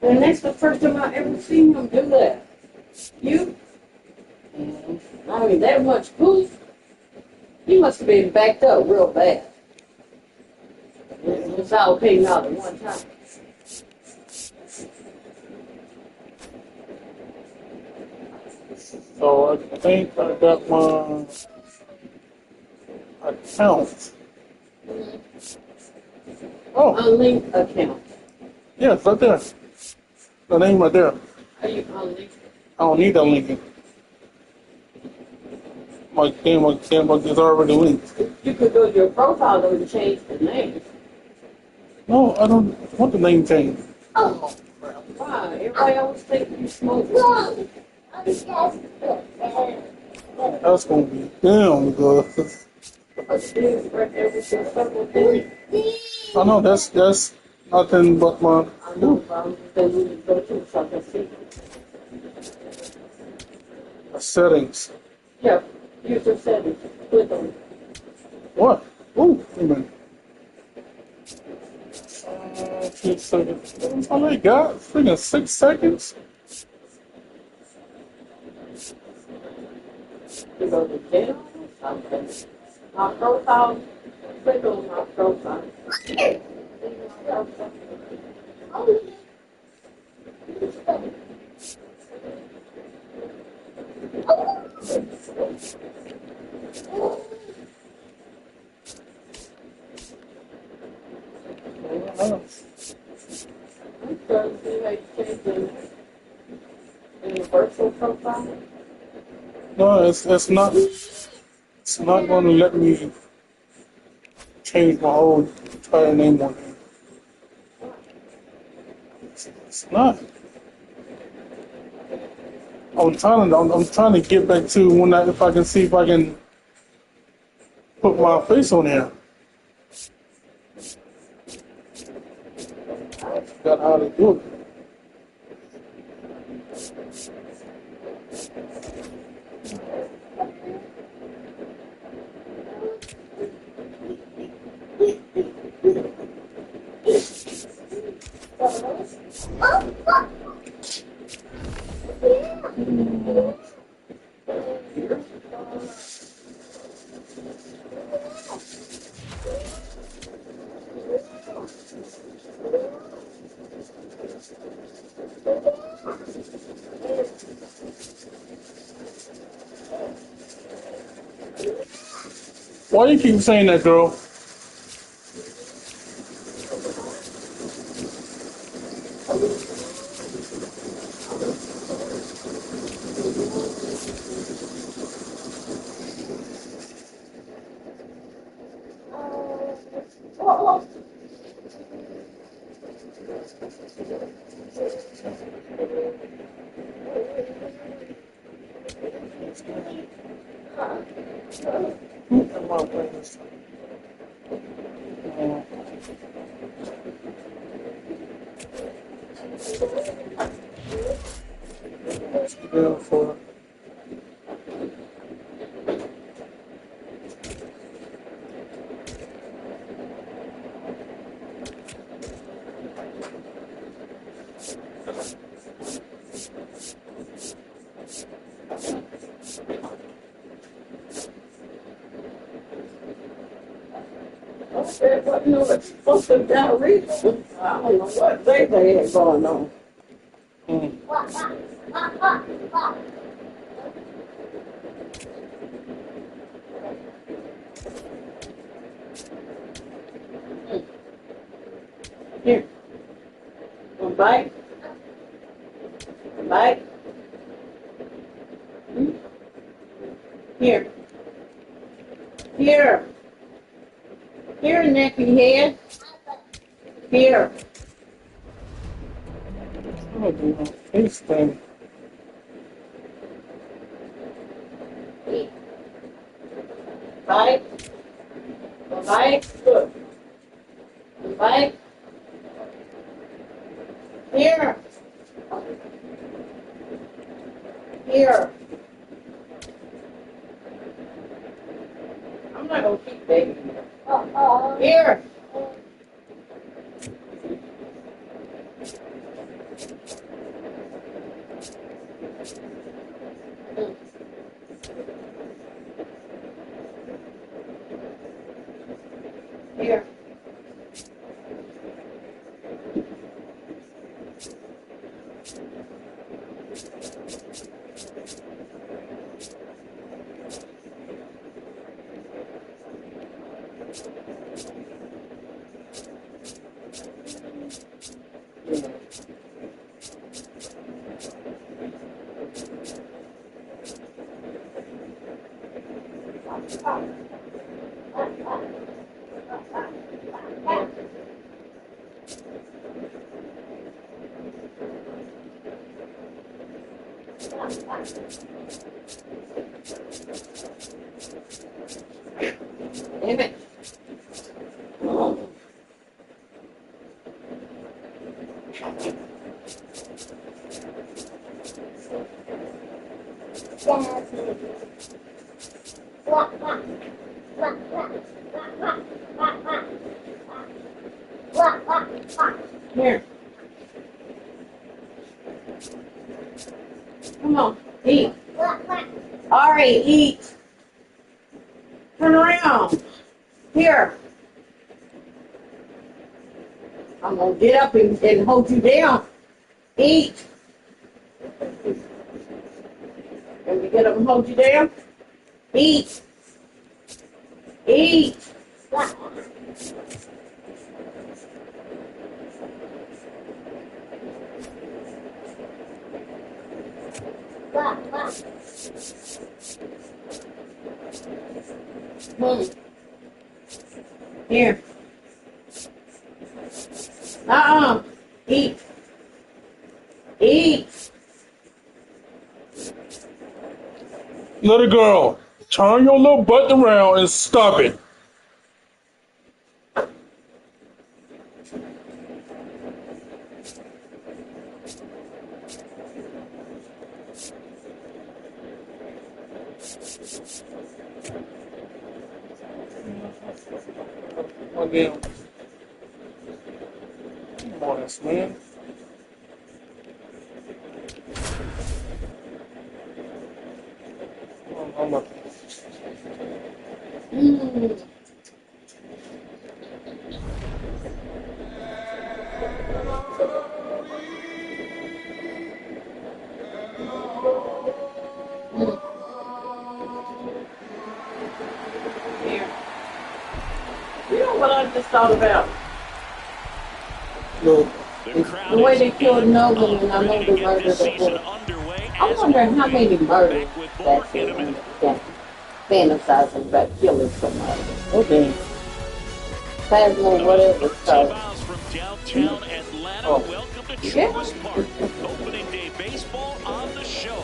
And that's the first time I ever seen them do that. You? I mean, that much poop? You must have been backed up real bad. It's all came out at one time. So I think I got my account. Oh, Unlinked account. yeah, it's right there. The name right there. Are you unlinked? I don't need that link. My game is already linked. You could go to your profile though and change the name. No, I don't want the name change. Oh, wow. Everybody always think you smoke. That's gonna be damn good. I know that's nothing but my I know, but I'm just saying you need to go to so I can see. settings. Yeah, use your settings. Click on it. What? Ooh, wait a minute. 6 seconds. That's all I got. Freaking 6 seconds. You go to jail or something. My profile, click on my profile. I'm trying to see how you change the virtual profile. No, it's not. It's not going to let me change my whole entire name on here. It's not. I'm trying to get back to when if I can see if I can put my face on here. I forgot how to do it. Why you keep saying that, girl? For It wasn't no explosive diarrhea. I don't know what they had going on. Here. One bite. One bite. Here. Here. Here, nappy head. Here. I do my face thing. Bite. One bite. Good. One bite. Here. Here. I'm not gonna keep begging you. Here. Here. Damn it. Here. Come on, eat. All right, eat. Turn around. Here. I'm gonna get up and hold you down. Eat. Can we get up and hold you down? Eat. Eat. Here. Eat. Eat. Little girl, turn your little butt around and stop it. Again. Come on, this man. I'm up. Here. You know what I just thought about? Look. The way they killed Nolan, and I know the murder that was. I wonder how many murders that they fantasizing about killing somebody. Okay. Phasma, whatever. So, miles from downtown Atlanta. Welcome to yeah. Truist Park. Opening day baseball on the show.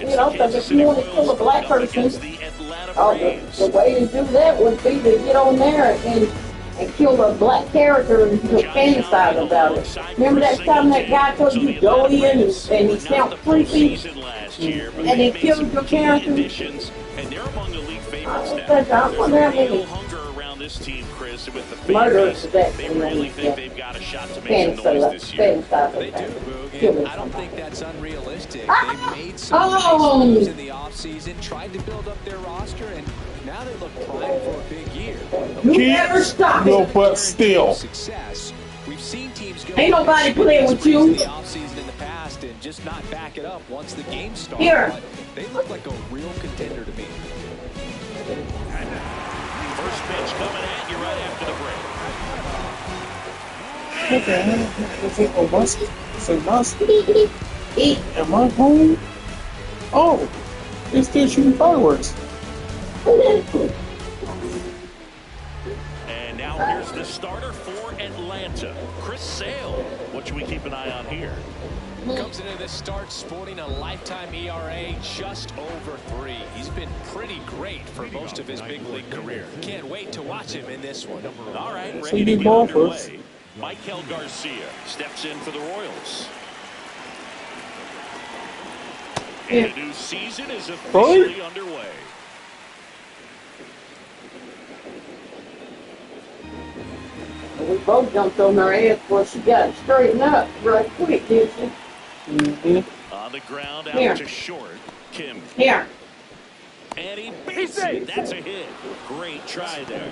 You know, because if you want to kill a black person, The Atlanta the Braves. way to do that would be to get on there and kill a black character and fantasize about it. Remember that time that guy told you to go in and he sound creepy and he killed your character? And they're among the league favorites now. I wonder how many Hunger around this team, Chris, with the fan murders base, that they really think they've got a shot to make some noise this year. fantasize They do, about Boog, killing and I don't somebody. think that's unrealistic. They made some nice moves in the offseason, tried to build up their roster, and now they look primed for a big year. You never stop Your it. butt still. Success. We've seen teams go Ain't nobody playing with you. in the offseason in the past and just not back it up once the game starts. Here. But they look like a real contender to me. First pitch coming at you right after the break. What the hell? Is it a musket? Is it a musket? Eat. Am I home? Oh, it's still shooting fireworks. And now here's the starter for Atlanta, Chris Sale. What should we keep an eye on here? Comes into this start sporting a lifetime ERA just over 3. He's been pretty great for most of his big league career. Can't wait to watch him in this one. All right, So ready you to need get ball underway. first. Michael Garcia steps in for the Royals. And the new season is officially underway. We both jumped on her ass before she got straightened up right quick, did she? Mm-hmm. On the ground, Here. out to short. Kim. Here. And he beats it. That's a hit. Great try there.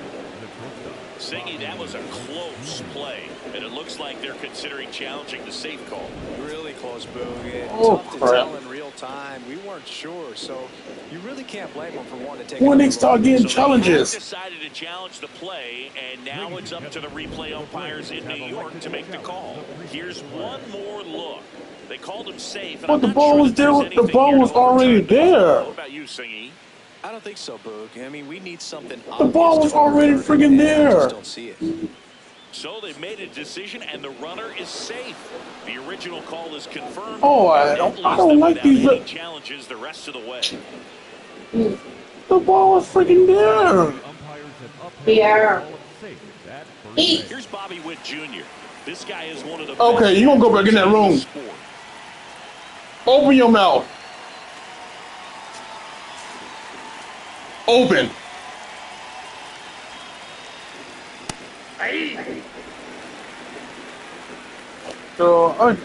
Singy, that was a close play, and it looks like they're considering challenging the safe call. Really close, Boog. Oh, Tough to crap. tell in real time. We weren't sure, so you really can't blame them for wanting to take When they another start look. getting So they challenges. have decided to challenge the play, and now it's up to the replay umpires in New York to make the call. Here's one more look. They called him safe, and But I'm the not ball sure was that there's there. The anything ball here to was already overturn the call. there. What about you, Singy? I don't think so, Boog. I mean, we need something The ball obvious was to already overturn friggin' it, and I there. just don't see it. So they've made a decision, and the runner is safe. The original call is confirmed. Oh, I and don't- it I leaves don't them like without these any look- challenges the rest of the way. The ball was freaking there. Here. Eat. Here's Bobby Witt Jr. This guy is one of the Okay, best you gonna go back in that athletes room. the sport. Open your mouth. Open.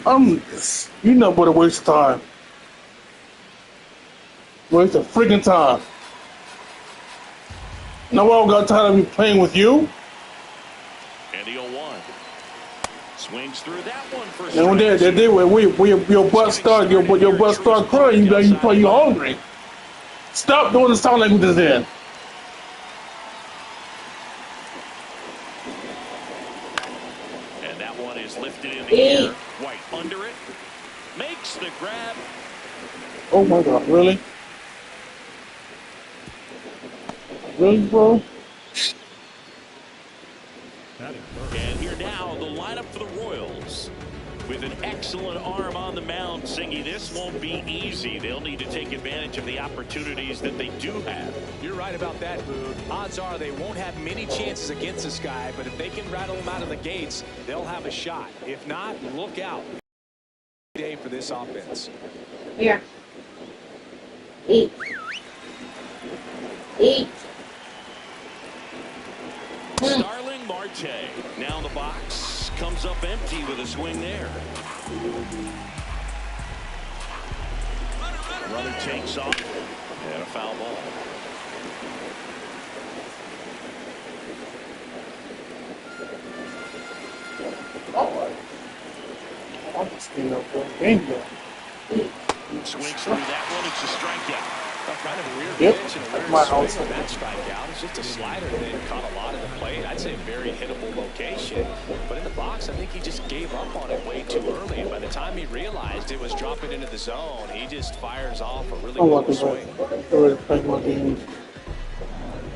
I'm you know what a waste of time. Waste of freaking time. No one got time to be playing with you. And the 0-1. Swings through that one for a And when your butt start crying, you play you hungry. Stop doing the sound languages then. And that one is lifted in the air. White under it. Makes the grab. Oh my God, really? Really, bro? And here now, the lineup for the Royals. With an excellent arm on the mound, Singy, this won't be easy. They'll need to take advantage of the opportunities that they do have. You're right about that, Boog. Odds are they won't have many chances against this guy, but if they can rattle him out of the gates, they'll have a shot. If not, look out. Day for this offense. Here. Eat. Eat. Starling Marte now in the box. Comes up empty with a swing there. Runner takes off. And a foul ball. I'm just getting up for a game though. Swings through that one. It's a strikeout. Kind of a weird Yep, pitch and a that's weird my swing house. on that strikeout. It's just a slider that caught a lot of the plate. I'd say a very hittable location. But in the box, I think he just gave up on it way too early. And by the time he realized it was dropping into the zone, he just fires off a really I'm good swing. ready to play my games.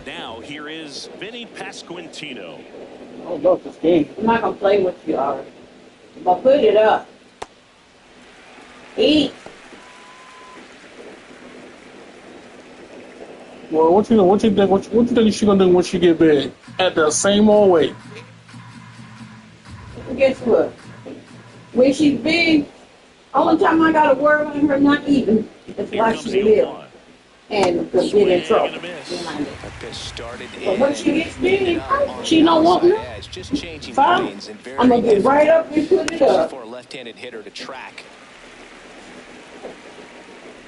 Now here is Vinny Pasquantino. I love this game. I'm not gonna play with you already. But put it up. Eat. Well, what you think she gonna do when she get big? At the same old way. Guess what? When she's big, only time I gotta worry about her not eating is Here why comes she the live 0-1. and could get Swing in trouble and a miss. behind it. That pitch started But when she gets big, on she the don't want outside no. edge, just changing Fine. lanes and very I'm gonna get right up and put it up. for a left-handed hitter to track.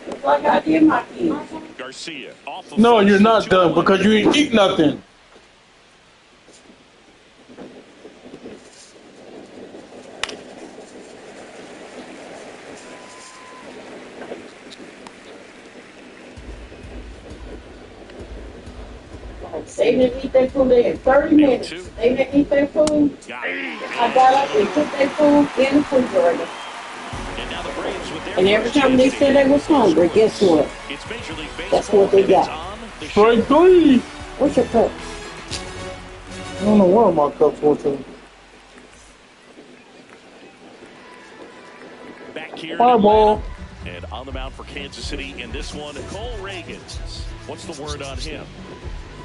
Just like I did my kids. Garcia off of No, first you're for not 2-1. done because you ain't eat nothing. They didn't eat their food in 30 minutes. They didn't eat their food. Got it. I got up and put their food in the refrigerator. And now the Braves with their And every first time they chance said to they hit was the first hungry, one. guess what? It's Major League Baseball. That's what they and it's got. on the Strike show. three. What's your cup? I don't know where my cups were to. Back here in Fireball. Atlanta. And on the mound for Kansas City in this one, Cole Reagan. What's the word on him?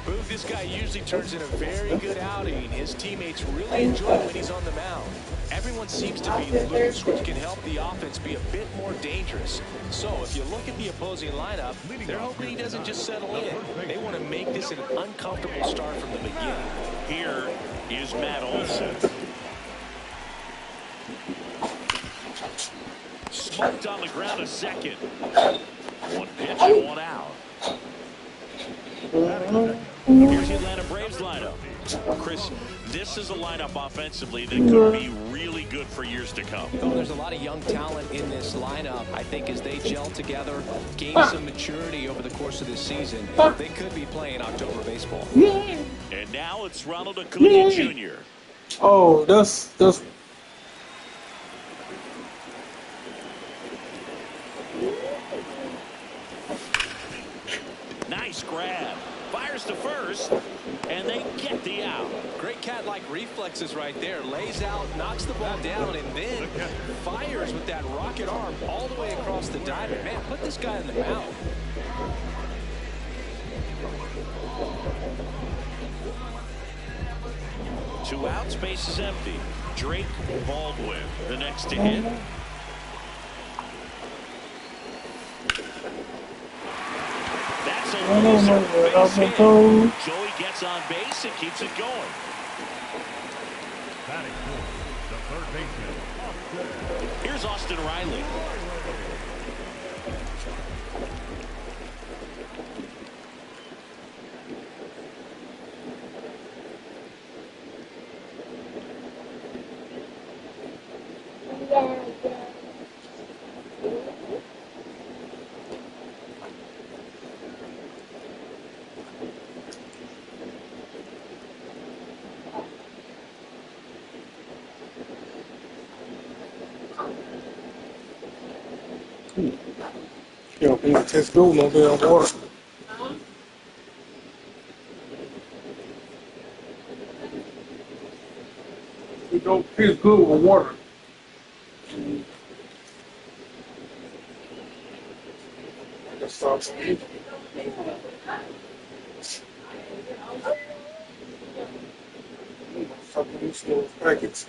Boog, this guy usually turns in a very good outing. His teammates really enjoy when he's on the mound. Everyone seems to be loose, which can help the offense be a bit more dangerous. So if you look at the opposing lineup, they're hoping he doesn't just settle in. They want to make this an uncomfortable start from the beginning. Here is Matt Olson. Smoked on the ground a second. One pitch and one out. Here's the Atlanta Braves lineup. Chris, this is a lineup offensively that could be really good for years to come. Oh, there's a lot of young talent in this lineup. I think as they gel together, gain some maturity over the course of this season, they could be playing October baseball. And now it's Ronald Acuna Jr. Oh, that's Nice grab. Fires to first, and they get the out. Great cat-like reflexes right there. Lays out, knocks the ball down, and then fires with that rocket arm all the way across the diamond. Man, put this guy in the mound. Two out, space is empty. Drake Baldwin, the next to hit. That's a loser. Base hit. Joey gets on base and keeps it going. Batting fourth, the third baseman. Here's Austin Riley. yo, it tastes good no damn water. It don't taste good with water. That starts to eat. Fucking these little packets.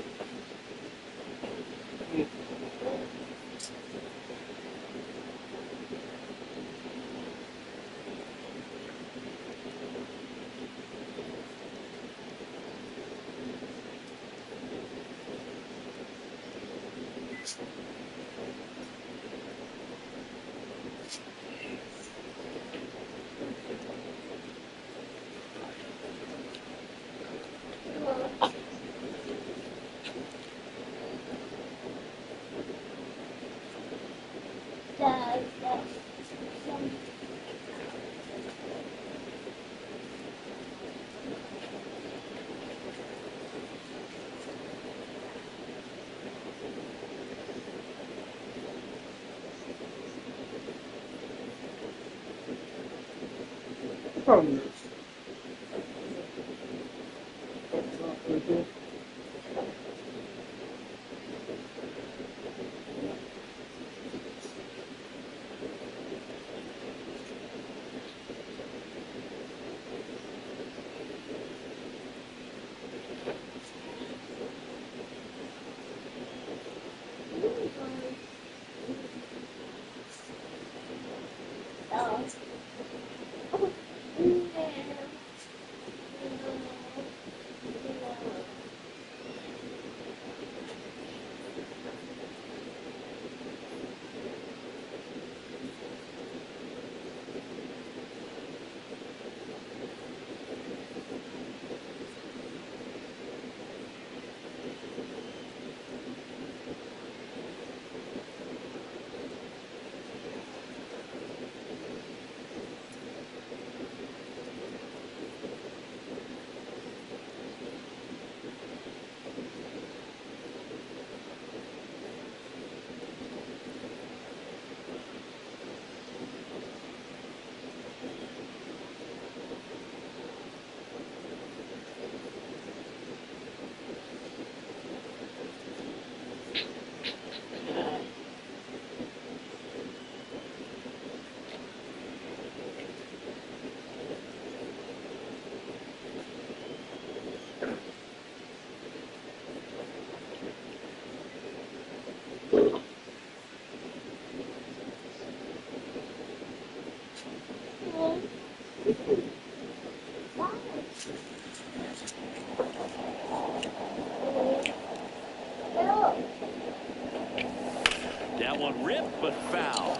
That one ripped, but foul.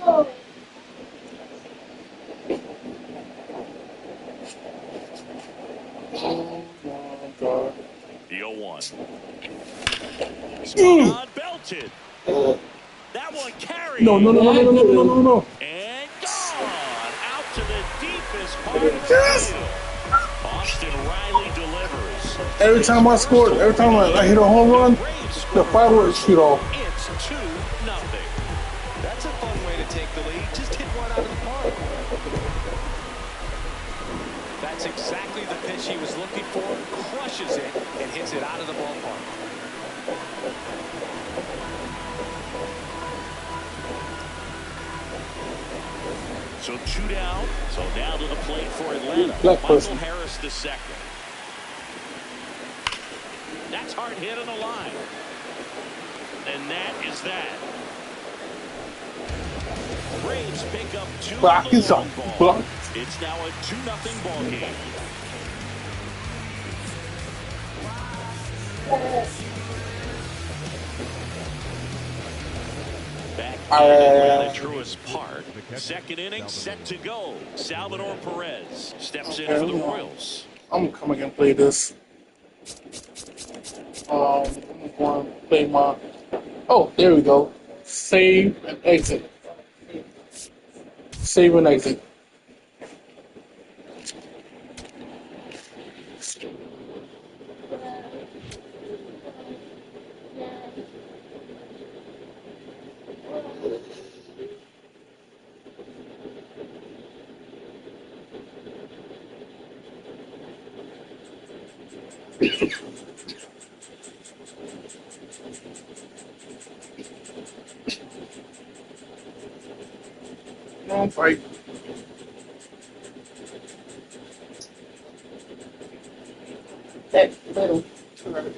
Oh my God. The 0-1. Swung on, belted. That one carried. No. And gone out to the deepest part of the Yes. field. Austin Riley delivers. Every time I scored, every time I hit a home run, the fireworks shoot off. It's 2-0. That's a fun way to take the lead. Just hit one out of the park. That's exactly the pitch he was looking for. Crushes it and hits it out of the ballpark. So 2 down. So now to the plate for Atlanta. Black Michael person. Harris the second. That's hard hit on the line. And that is that. Braves pick up 2 Block on the is long on. ball. Block. It's now a 2-0 ball game. Back in Truist Park. Second inning set to go. Salvador Perez steps in for the Royals. I'm gonna come again and play this. I'm going to play my. Oh, there we go. Save and exit. Save and exit. Wrong fight. That little turd.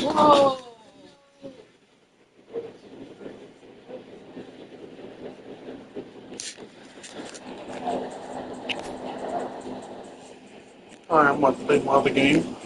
Whoa. Alright, I'm going to play my other game.